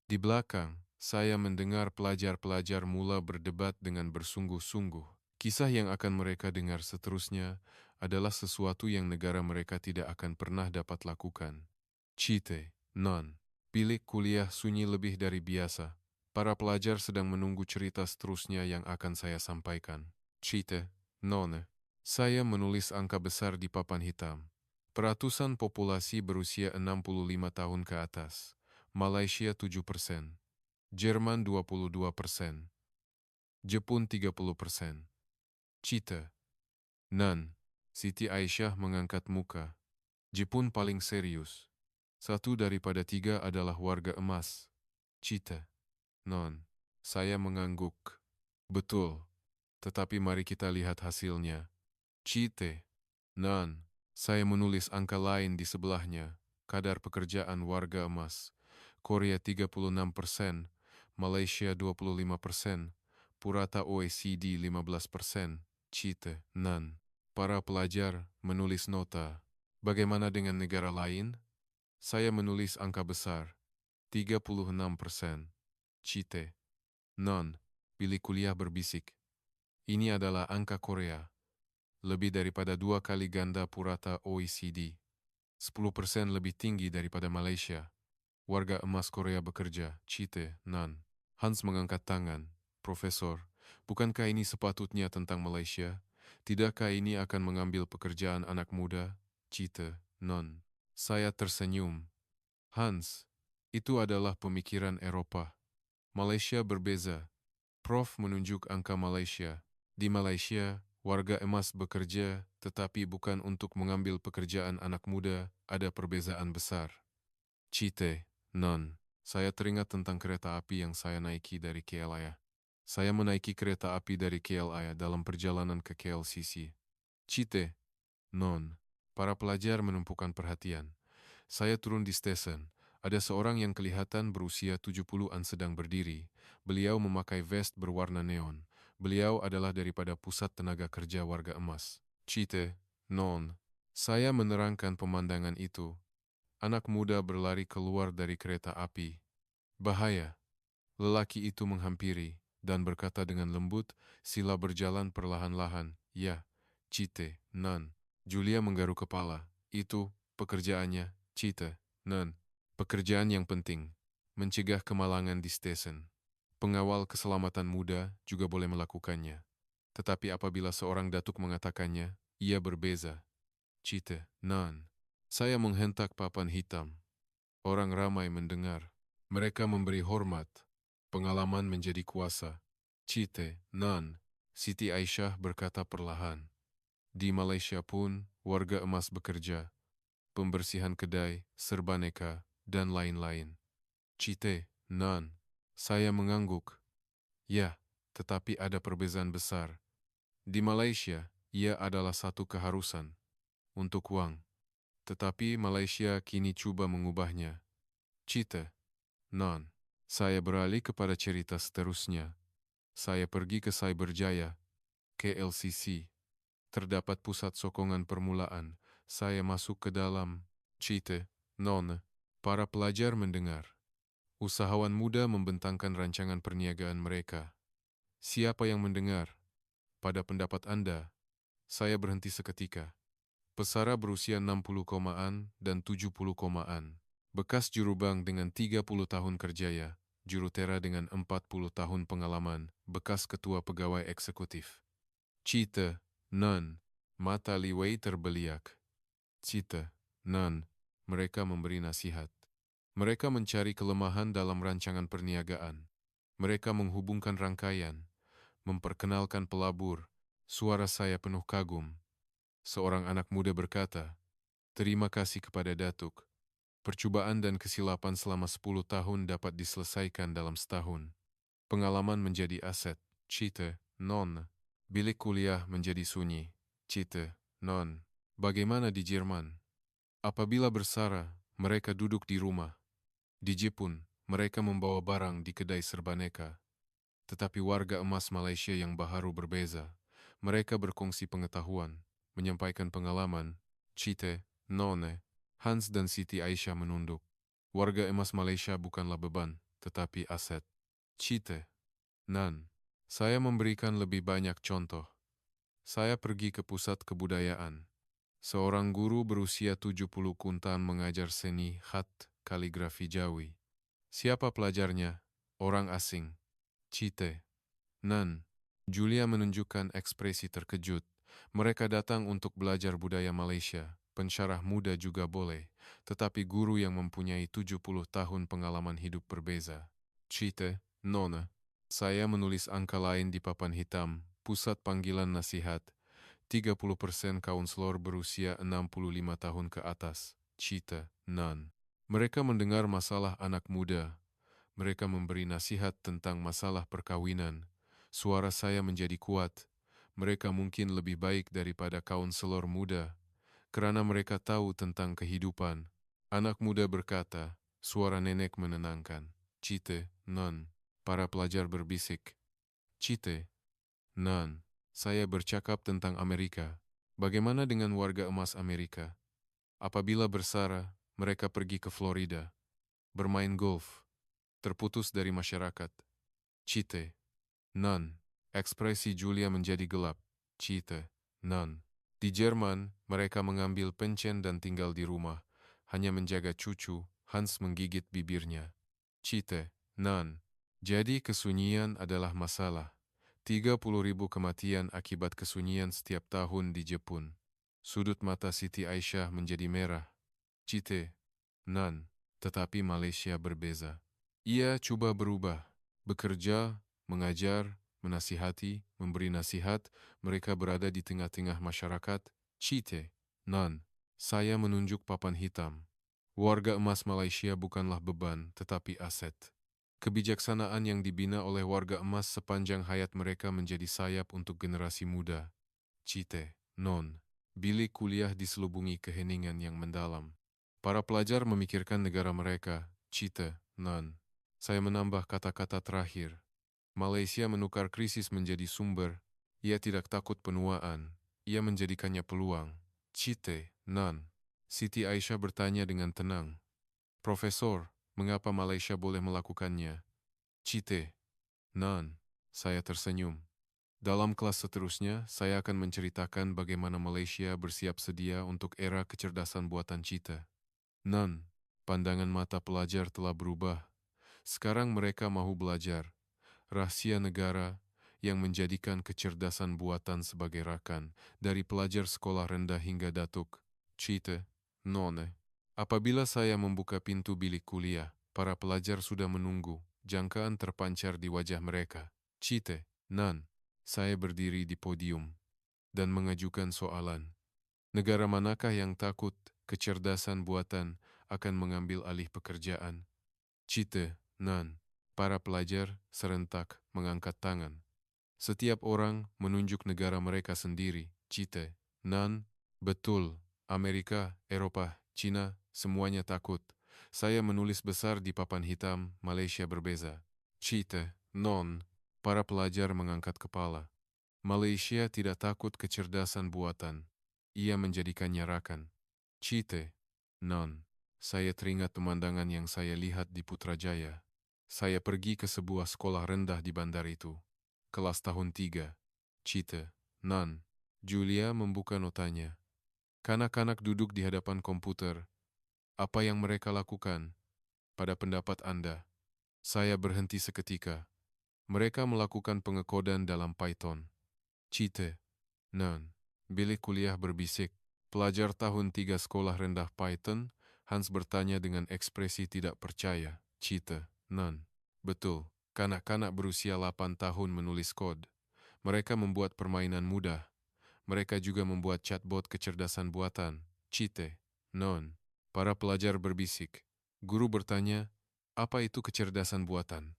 Di belakang, saya mendengar pelajar-pelajar mula berdebat dengan bersungguh-sungguh. Kisah yang akan mereka dengar seterusnya adalah sesuatu yang negara mereka tidak akan pernah dapat lakukan. Cite, non. Bilik kuliah sunyi lebih dari biasa. Para pelajar sedang menunggu cerita seterusnya yang akan saya sampaikan. Cite, non. Saya menulis angka besar di papan hitam. Peratusan populasi berusia 65 tahun ke atas. Malaysia 7%, Jerman 22%, Jepun 30%. Cita, non. Siti Aisyah mengangkat muka. Jepun paling serius. 1 daripada 3 adalah warga emas. Cita, non. Saya mengangguk. Betul. Tetapi mari kita lihat hasilnya. Cite, non. Saya menulis angka lain di sebelahnya. Kadar pekerjaan warga emas. Korea 36%, Malaysia 25%, purata OECD 15%, Cite, non. Para pelajar menulis nota. Bagaimana dengan negara lain? Saya menulis angka besar. 36%. Cite, non. Bilik kuliah berbisik. Ini adalah angka Korea. Lebih daripada 2 kali ganda purata OECD. 10% lebih tinggi daripada Malaysia. Warga emas Korea bekerja. Cite, non. Hans mengangkat tangan. Profesor, bukankah ini sepatutnya tentang Malaysia? Tidakkah ini akan mengambil pekerjaan anak muda? Cite, non. Saya tersenyum. Hans, itu adalah pemikiran Eropa. Malaysia berbeza. Prof menunjuk angka Malaysia. Di Malaysia, warga emas bekerja, tetapi bukan untuk mengambil pekerjaan anak muda, ada perbezaan besar. Cite, non. Saya teringat tentang kereta api yang saya naiki dari KLIA. Saya menaiki kereta api dari KLIA dalam perjalanan ke KLCC. Cite, non. Para pelajar menumpukan perhatian. Saya turun di stesen. Ada seorang yang kelihatan berusia 70-an sedang berdiri. Beliau memakai vest berwarna neon. Beliau adalah daripada Pusat Tenaga Kerja Warga Emas. Cite, non. Saya menerangkan pemandangan itu. Anak muda berlari keluar dari kereta api. Bahaya. Lelaki itu menghampiri dan berkata dengan lembut, sila berjalan perlahan-lahan. Ya, Cite, non. Julia menggaruk kepala. Itu pekerjaannya, Cite, non. Pekerjaan yang penting. Mencegah kemalangan di stesen. Pengawal keselamatan muda juga boleh melakukannya. Tetapi apabila seorang datuk mengatakannya, ia berbeza. Cite, non. Saya menghentak papan hitam. Orang ramai mendengar. Mereka memberi hormat. Pengalaman menjadi kuasa. Cite, non. Siti Aisyah berkata perlahan. Di Malaysia pun, warga emas bekerja. Pembersihan kedai, serbaneka, dan lain-lain. Cite, non. Saya mengangguk. Ya, tetapi ada perbezaan besar. Di Malaysia, ia adalah satu keharusan. Untuk wang. Tetapi Malaysia kini cuba mengubahnya. Cite, non. Saya beralih kepada cerita seterusnya. Saya pergi ke Cyberjaya, KLCC. Terdapat pusat sokongan permulaan. Saya masuk ke dalam. Cite, non. Para pelajar mendengar. Usahawan muda membentangkan rancangan perniagaan mereka. Siapa yang mendengar? Pada pendapat Anda, saya berhenti seketika. Pesara berusia 60 komaan dan 70 komaan. Bekas juru bank dengan 30 tahun kerjaya. Jurutera dengan 40 tahun pengalaman. Bekas ketua pegawai eksekutif. Cita, non. Mata Li Wei terbeliak. Cita, non. Mereka memberi nasihat. Mereka mencari kelemahan dalam rancangan perniagaan. Mereka menghubungkan rangkaian. Memperkenalkan pelabur. Suara saya penuh kagum. Seorang anak muda berkata, terima kasih kepada Datuk. Percobaan dan kesilapan selama 10 tahun dapat diselesaikan dalam setahun. Pengalaman menjadi aset. Cita, non. Bilik kuliah menjadi sunyi. Cita, non. Bagaimana di Jerman? Apabila bersara, mereka duduk di rumah. Di Jepun, mereka membawa barang di kedai serbaneka. Tetapi warga emas Malaysia yang baharu berbeza. Mereka berkongsi pengetahuan, menyampaikan pengalaman. Cite, None, Hans dan Siti Aisyah menunduk. Warga emas Malaysia bukanlah beban, tetapi aset. Cite, Nan. Saya memberikan lebih banyak contoh. Saya pergi ke pusat kebudayaan. Seorang guru berusia 70 kuntan mengajar seni khat kaligrafi Jawi. Siapa pelajarnya? Orang asing. Cite, Nan. Julia menunjukkan ekspresi terkejut. Mereka datang untuk belajar budaya Malaysia. Pensyarah muda juga boleh, tetapi guru yang mempunyai 70 tahun pengalaman hidup berbeza. Cite, Nona. Saya menulis angka lain di papan hitam. Pusat panggilan nasihat. 30% kaunselor berusia 65 tahun ke atas. Cite, Nan. Mereka mendengar masalah anak muda. Mereka memberi nasihat tentang masalah perkawinan. Suara saya menjadi kuat. Mereka mungkin lebih baik daripada kaunselor muda, kerana mereka tahu tentang kehidupan. Anak muda berkata, suara nenek menenangkan. Cite, non. Para pelajar berbisik. Cite, non. Saya bercakap tentang Amerika. Bagaimana dengan warga emas Amerika? Apabila bersara, mereka pergi ke Florida. Bermain golf. Terputus dari masyarakat. Cite, non. Ekspresi Julia menjadi gelap. Cite, non. Di Jerman, mereka mengambil pencen dan tinggal di rumah. Hanya menjaga cucu. Hans menggigit bibirnya. Cite, non. Jadi kesunyian adalah masalah. 30.000 kematian akibat kesunyian setiap tahun di Jepun. Sudut mata Siti Aisyah menjadi merah. Cite, non. Tetapi Malaysia berbeza. Ia cuba berubah, bekerja, mengajar, menasihati, memberi nasihat. Mereka berada di tengah-tengah masyarakat. Cite, non. Saya menunjuk papan hitam. Warga emas Malaysia bukanlah beban, tetapi aset. Kebijaksanaan yang dibina oleh warga emas sepanjang hayat mereka menjadi sayap untuk generasi muda. Cite, non. Bilik kuliah diselubungi keheningan yang mendalam. Para pelajar memikirkan negara mereka. Cite, non. Saya menambah kata-kata terakhir. Malaysia menukar krisis menjadi sumber. Ia tidak takut penuaan. Ia menjadikannya peluang. Cite, non. Siti Aisyah bertanya dengan tenang. Profesor, mengapa Malaysia boleh melakukannya? Cite, non. Saya tersenyum. Dalam kelas seterusnya, saya akan menceritakan bagaimana Malaysia bersiap sedia untuk era kecerdasan buatan Cite. Non. Pandangan mata pelajar telah berubah. Sekarang mereka mahu belajar. Rahasia negara yang menjadikan kecerdasan buatan sebagai rakan dari pelajar sekolah rendah hingga datuk. Cite, none. Apabila saya membuka pintu bilik kuliah, para pelajar sudah menunggu. Jangkaan terpancar di wajah mereka. Cite, nan. Saya berdiri di podium dan mengajukan soalan. Negara manakah yang takut kecerdasan buatan akan mengambil alih pekerjaan? Cite, nan. Para pelajar serentak mengangkat tangan. Setiap orang menunjuk negara mereka sendiri. Cite, nan. Betul, Amerika, Eropa, Cina, semuanya takut. Saya menulis besar di papan hitam, Malaysia berbeza. Cite, non. Para pelajar mengangkat kepala. Malaysia tidak takut kecerdasan buatan. Ia menjadikannya rakan. Cite, non. Saya teringat pemandangan yang saya lihat di Putrajaya. Saya pergi ke sebuah sekolah rendah di bandar itu. Kelas tahun 3. Cite, non. Julia membuka notanya. Kanak-kanak duduk di hadapan komputer. Apa yang mereka lakukan? Pada pendapat Anda? Saya berhenti seketika. Mereka melakukan pengekodan dalam Python. Cite, non. Bilik kuliah berbisik. Pelajar tahun 3 sekolah rendah Python. Hans bertanya dengan ekspresi tidak percaya. Cite, non. Betul, kanak-kanak berusia 8 tahun menulis kod. Mereka membuat permainan mudah. Mereka juga membuat chatbot kecerdasan buatan. Cite, non. Para pelajar berbisik. Guru bertanya, apa itu kecerdasan buatan?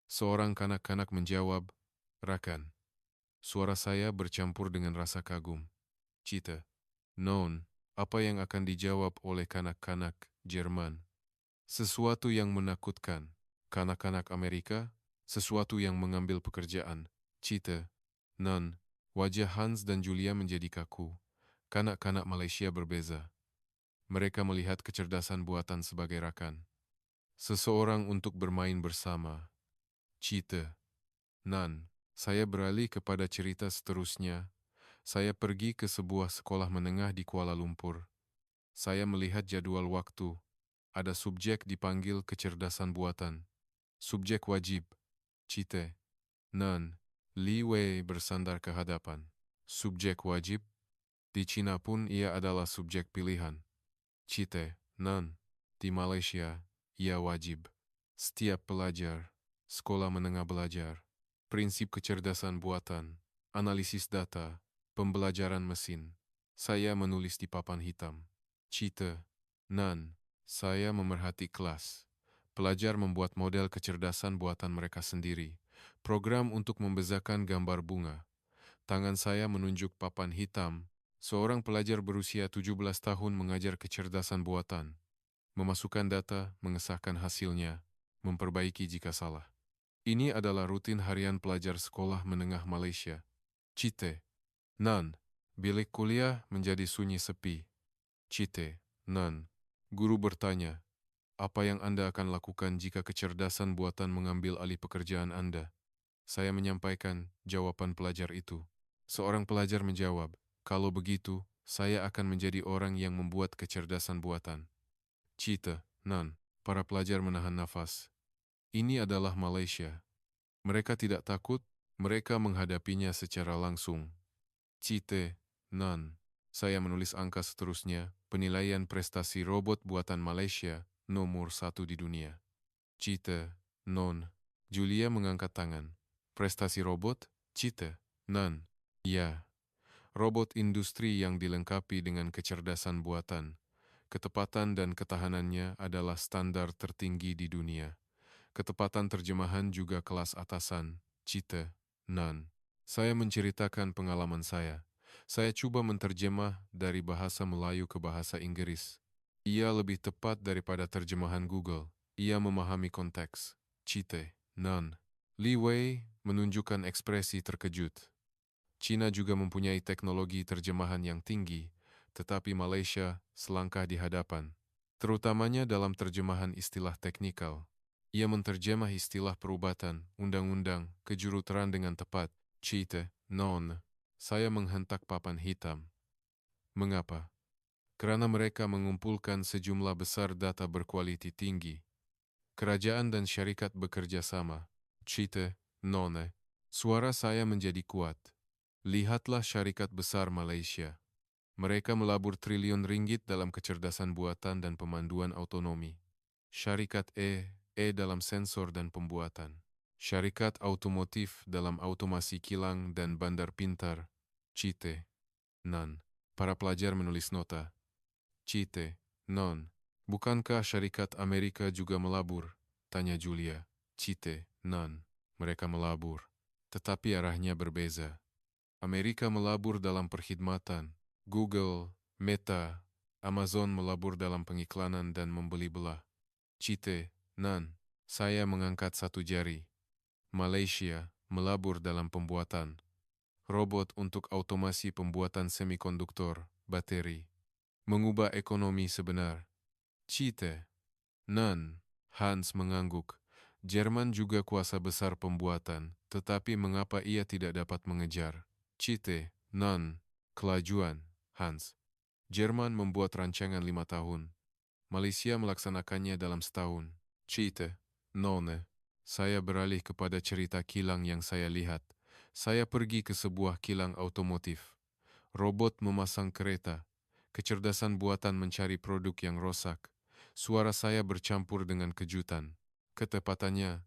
Seorang kanak-kanak menjawab, Rakan. Suara saya bercampur dengan rasa kagum. Cita. Non, apa yang akan dijawab oleh kanak-kanak Jerman? Sesuatu yang menakutkan. Kanak-kanak Amerika, sesuatu yang mengambil pekerjaan. Cita. Non, wajah Hans dan Julia menjadi kaku. Kanak-kanak Malaysia berbeza. Mereka melihat kecerdasan buatan sebagai rakan. Seseorang untuk bermain bersama. Cita. Nan, saya beralih kepada cerita seterusnya. Saya pergi ke sebuah sekolah menengah di Kuala Lumpur. Saya melihat jadwal waktu. Ada subjek dipanggil kecerdasan buatan. Subjek wajib. Cite. Nan. Li Wei bersandar ke hadapan. Subjek wajib. Di Cina pun ia adalah subjek pilihan. Cite. Nan. Di Malaysia, ia wajib. Setiap pelajar, sekolah menengah belajar, prinsip kecerdasan buatan, analisis data, pembelajaran mesin. Saya menulis di papan hitam. Cita. Nan. Saya memerhati kelas. Pelajar membuat model kecerdasan buatan mereka sendiri. Program untuk membezakan gambar bunga. Tangan saya menunjuk papan hitam. Seorang pelajar berusia 17 tahun mengajar kecerdasan buatan. Memasukkan data, mengesahkan hasilnya, memperbaiki jika salah. Ini adalah rutin harian pelajar sekolah menengah Malaysia. Cite. Nan. Bilik kuliah menjadi sunyi sepi. Cite. Nan. Guru bertanya, apa yang Anda akan lakukan jika kecerdasan buatan mengambil alih pekerjaan Anda? Saya menyampaikan jawaban pelajar itu. Seorang pelajar menjawab, kalau begitu, saya akan menjadi orang yang membuat kecerdasan buatan. Cita. Nan. Para pelajar menahan nafas. Ini adalah Malaysia. Mereka tidak takut, mereka menghadapinya secara langsung. Cite. Nan. Saya menulis angka seterusnya, penilaian prestasi robot buatan Malaysia, nomor 1 di dunia. Cite. Non. Julia mengangkat tangan. Prestasi robot? Cite. Nan. Ya. Robot industri yang dilengkapi dengan kecerdasan buatan. Ketepatan dan ketahanannya adalah standar tertinggi di dunia. Ketepatan terjemahan juga kelas atasan. Cite. Nan. Saya menceritakan pengalaman saya. Saya coba menterjemah dari bahasa Melayu ke bahasa Inggris. Ia lebih tepat daripada terjemahan Google. Ia memahami konteks. Cite. Nan. Li Wei menunjukkan ekspresi terkejut. China juga mempunyai teknologi terjemahan yang tinggi, tetapi Malaysia selangkah di hadapan, terutamanya dalam terjemahan istilah teknikal. Ia menterjemah istilah perubatan, undang-undang, kejuruteraan dengan tepat. Cite. Non. Saya menghentak papan hitam. Mengapa? Karena mereka mengumpulkan sejumlah besar data berkualiti tinggi. Kerajaan dan syarikat bekerja sama. Cite. Non. Suara saya menjadi kuat. Lihatlah syarikat besar Malaysia. Mereka melabur triliun ringgit dalam kecerdasan buatan dan pemanduan autonomi. Syarikat dalam sensor dan pembuatan. Syarikat automotif dalam automasi kilang dan bandar pintar. Cite. Nan. Para pelajar menulis nota. Cite. Non. Bukankah syarikat Amerika juga melabur? Tanya Julia. Cite. Non. Mereka melabur. Tetapi arahnya berbeza. Amerika melabur dalam perkhidmatan. Google, Meta, Amazon melabur dalam pengiklanan dan membeli belah. Cite. Nan. Saya mengangkat satu jari. Malaysia melabur dalam pembuatan robot untuk otomasi pembuatan semikonduktor, bateri. Mengubah ekonomi sebenar. Cite. Nan. Hans mengangguk. Jerman juga kuasa besar pembuatan, tetapi mengapa ia tidak dapat mengejar? Cite. Nan. Kelajuan. Hans. Jerman membuat rancangan 5 tahun. Malaysia melaksanakannya dalam setahun. Cite. None. Saya beralih kepada cerita kilang yang saya lihat. Saya pergi ke sebuah kilang otomotif. Robot memasang kereta. Kecerdasan buatan mencari produk yang rosak. Suara saya bercampur dengan kejutan. Ketepatannya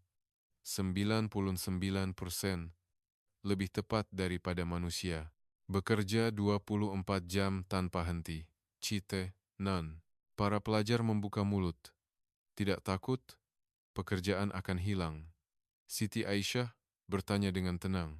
99%, lebih tepat daripada manusia. Bekerja 24 jam tanpa henti. Cite. Nan. Para pelajar membuka mulut. Tidak takut, pekerjaan akan hilang. Siti Aisyah bertanya dengan tenang.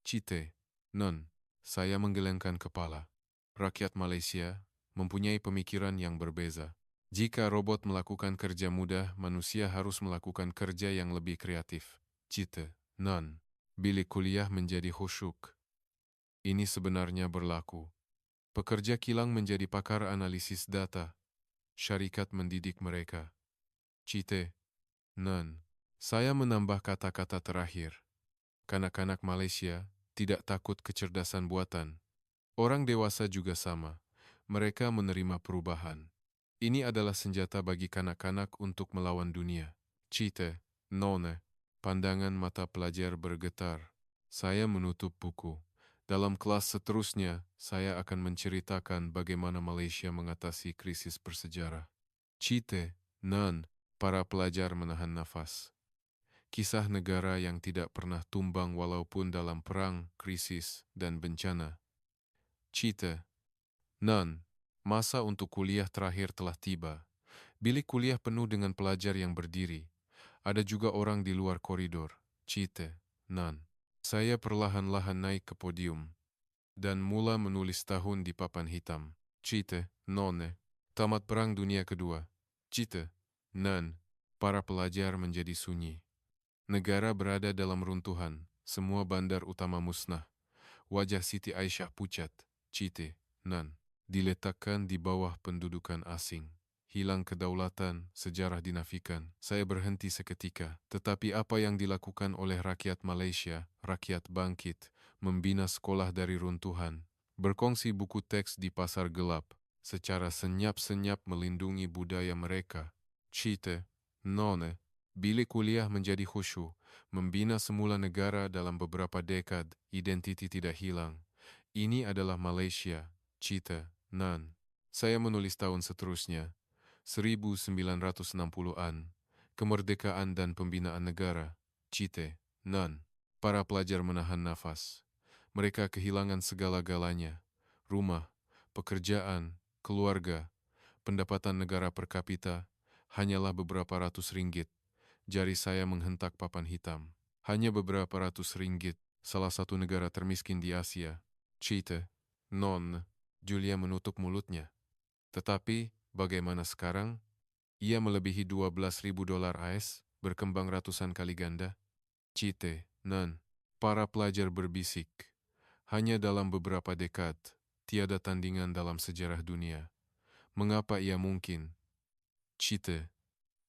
Cite, non, saya menggelengkan kepala. Rakyat Malaysia mempunyai pemikiran yang berbeza. Jika robot melakukan kerja mudah, manusia harus melakukan kerja yang lebih kreatif. Cite, non, bilik kuliah menjadi khusyuk. Ini sebenarnya berlaku. Pekerja kilang menjadi pakar analisis data. Syarikat mendidik mereka. Cite, non, saya menambah kata-kata terakhir. Kanak-kanak Malaysia tidak takut kecerdasan buatan. Orang dewasa juga sama. Mereka menerima perubahan. Ini adalah senjata bagi kanak-kanak untuk melawan dunia. Cite, none, pandangan mata pelajar bergetar. Saya menutup buku. Dalam kelas seterusnya, saya akan menceritakan bagaimana Malaysia mengatasi krisis bersejarah. Cite, non, para pelajar menahan nafas. Kisah negara yang tidak pernah tumbang walaupun dalam perang, krisis, dan bencana. Cite, non, masa untuk kuliah terakhir telah tiba. Bilik kuliah penuh dengan pelajar yang berdiri. Ada juga orang di luar koridor. Cite, non. Saya perlahan-lahan naik ke podium dan mula menulis tahun di papan hitam. Cite, none. Tamat Perang Dunia Kedua. Cite, non. Para pelajar menjadi sunyi. Negara berada dalam runtuhan. Semua bandar utama musnah. Wajah Siti Aisyah pucat. Cite, non. Diletakkan di bawah pendudukan asing. Hilang kedaulatan, sejarah dinafikan. Saya berhenti seketika. Tetapi apa yang dilakukan oleh rakyat Malaysia, rakyat bangkit, membina sekolah dari runtuhan, berkongsi buku teks di pasar gelap, secara senyap-senyap melindungi budaya mereka. Cite, none, bilik kuliah menjadi khusyuk, membina semula negara dalam beberapa dekad, identiti tidak hilang. Ini adalah Malaysia. Cite, non. Saya menulis tahun seterusnya, 1960-an, kemerdekaan dan pembinaan negara. Cite, non. Para pelajar menahan nafas. Mereka kehilangan segala-galanya. Rumah, pekerjaan, keluarga, pendapatan negara per kapita, hanyalah beberapa ratus ringgit. Jari saya menghentak papan hitam. Hanya beberapa ratus ringgit, salah satu negara termiskin di Asia. Cite, non. Julia menutup mulutnya. Tetapi, bagaimana sekarang? Ia melebihi 12.000 dolar AS, berkembang ratusan kali ganda. Cite, non. Para pelajar berbisik. Hanya dalam beberapa dekad, tiada tandingan dalam sejarah dunia. Mengapa ia mungkin? Cite,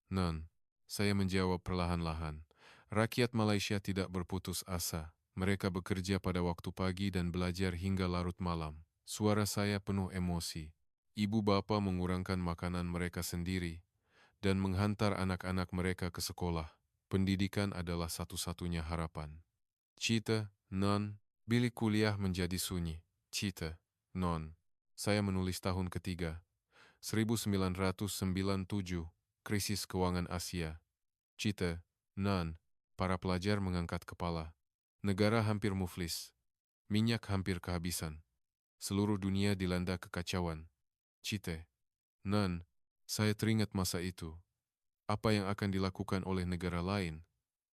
non. Saya menjawab perlahan-lahan. Rakyat Malaysia tidak berputus asa. Mereka bekerja pada waktu pagi dan belajar hingga larut malam. Suara saya penuh emosi. Ibu bapa mengurangkan makanan mereka sendiri dan menghantar anak-anak mereka ke sekolah. Pendidikan adalah satu-satunya harapan. Cite, non. Bilik kuliah menjadi sunyi. Cite, non. Saya menulis tahun ketiga. 1997, krisis keuangan Asia. Cite, non. Para pelajar mengangkat kepala. Negara hampir muflis. Minyak hampir kehabisan. Seluruh dunia dilanda kekacauan. Cite, non. Saya teringat masa itu. Apa yang akan dilakukan oleh negara lain?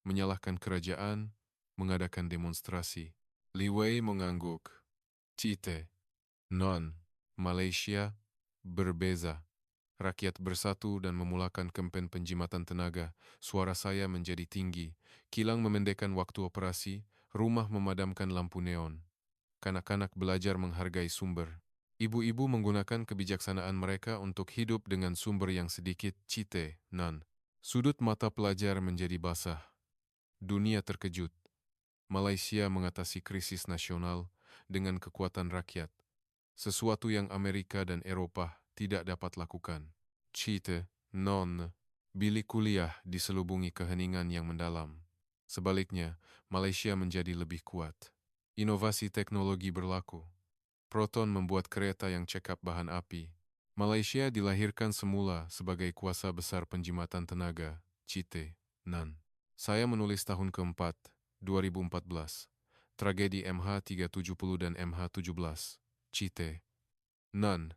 Menyalahkan kerajaan, mengadakan demonstrasi. Li Wei mengangguk. Cite, non. Malaysia berbeza. Rakyat bersatu dan memulakan kempen penjimatan tenaga. Suara saya menjadi tinggi. Kilang memendekkan waktu operasi. Rumah memadamkan lampu neon. Kanak-kanak belajar menghargai sumber. Ibu-ibu menggunakan kebijaksanaan mereka untuk hidup dengan sumber yang sedikit. Cite, non. Sudut mata pelajar menjadi basah. Dunia terkejut. Malaysia mengatasi krisis nasional dengan kekuatan rakyat. Sesuatu yang Amerika dan Eropah tidak dapat lakukan. Cite, non. Bilik kuliah diselubungi keheningan yang mendalam. Sebaliknya, Malaysia menjadi lebih kuat. Inovasi teknologi berlaku. Proton membuat kereta yang cekap bahan api. Malaysia dilahirkan semula sebagai kuasa besar penjimatan tenaga. Cite, non. Saya menulis tahun keempat, 2014. Tragedi MH370 dan MH17. Cite, non.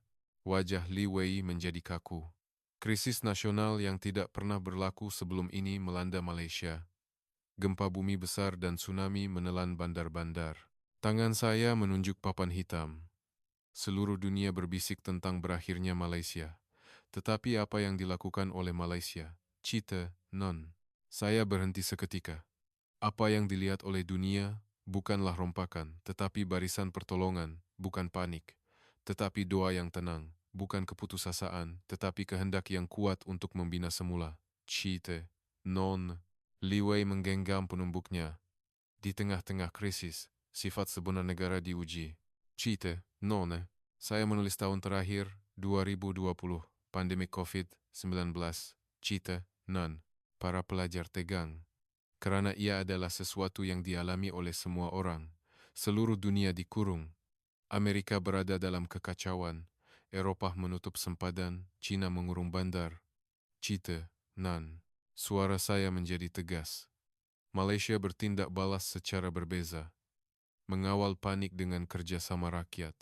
Wajah Li Wei menjadi kaku. Krisis nasional yang tidak pernah berlaku sebelum ini melanda Malaysia. Gempa bumi besar dan tsunami menelan bandar-bandar. Tangan saya menunjuk papan hitam. Seluruh dunia berbisik tentang berakhirnya Malaysia. Tetapi apa yang dilakukan oleh Malaysia? Cita, non. Saya berhenti seketika. Apa yang dilihat oleh dunia bukanlah rompakan, tetapi barisan pertolongan, bukan panik. Tetapi doa yang tenang, bukan keputusasaan, tetapi kehendak yang kuat untuk membina semula. Cita, non. Li Wei menggenggam penumbuknya. Di tengah-tengah krisis, sifat sebenar negara diuji. Cita, non. Saya menulis tahun terakhir, 2020, pandemi COVID-19. Cita, non. Para pelajar tegang. Karena ia adalah sesuatu yang dialami oleh semua orang. Seluruh dunia dikurung. Amerika berada dalam kekacauan. Eropah menutup sempadan, Cina mengurung bandar. Cita, non. Suara saya menjadi tegas. Malaysia bertindak balas secara berbeza. Mengawal panik dengan kerjasama rakyat.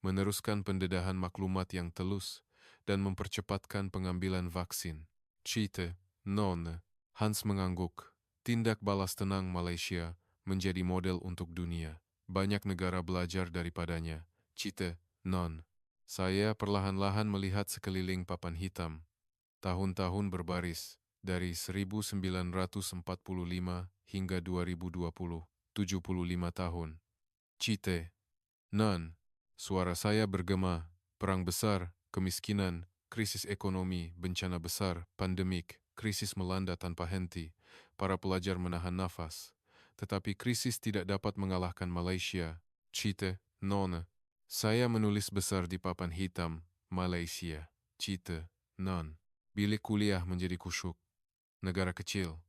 Meneruskan pendedahan maklumat yang telus dan mempercepatkan pengambilan vaksin. Cita, non. Hans mengangguk. Tindak balas tenang Malaysia menjadi model untuk dunia. Banyak negara belajar daripadanya. Cita, non. Saya perlahan-lahan melihat sekeliling papan hitam. Tahun-tahun berbaris, dari 1945 hingga 2020, 75 tahun. Cite, non. Suara saya bergema, perang besar, kemiskinan, krisis ekonomi, bencana besar, pandemik, krisis melanda tanpa henti, para pelajar menahan nafas. Tetapi krisis tidak dapat mengalahkan Malaysia. Cite, non. Saya menulis besar di papan hitam, Malaysia. Cite, non. Bilik kuliah menjadi kusyuk. Negara kecil,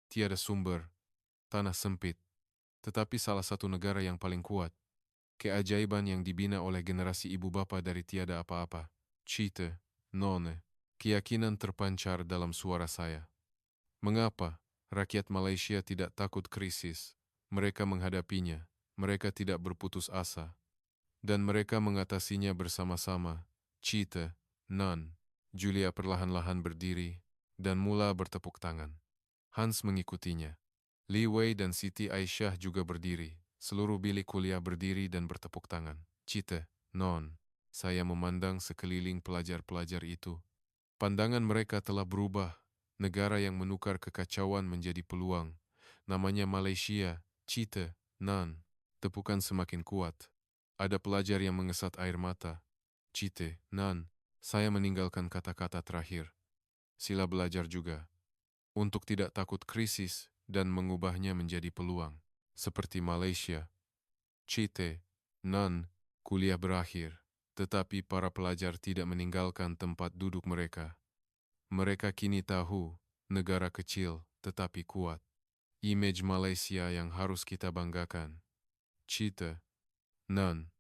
tiada sumber, tanah sempit, tetapi salah satu negara yang paling kuat. Keajaiban yang dibina oleh generasi ibu bapa dari tiada apa-apa. Cita, non. Keyakinan terpancar dalam suara saya. Mengapa rakyat Malaysia tidak takut krisis? Mereka menghadapinya, mereka tidak berputus asa, dan mereka mengatasinya bersama-sama. Cita, non. Julia perlahan-lahan berdiri dan mula bertepuk tangan. Hans mengikutinya. Li Wei dan Siti Aisyah juga berdiri. Seluruh bilik kuliah berdiri dan bertepuk tangan. Cita, non. Saya memandang sekeliling pelajar-pelajar itu. Pandangan mereka telah berubah. Negara yang menukar kekacauan menjadi peluang. Namanya Malaysia. Cita, non. Tepukan semakin kuat. Ada pelajar yang mengesat air mata. Cita, non. Saya meninggalkan kata-kata terakhir. Sila belajar juga. Untuk tidak takut krisis dan mengubahnya menjadi peluang. Seperti Malaysia. Cite, non. Kuliah berakhir. Tetapi para pelajar tidak meninggalkan tempat duduk mereka. Mereka kini tahu, negara kecil tetapi kuat. Image Malaysia yang harus kita banggakan. Cite, non.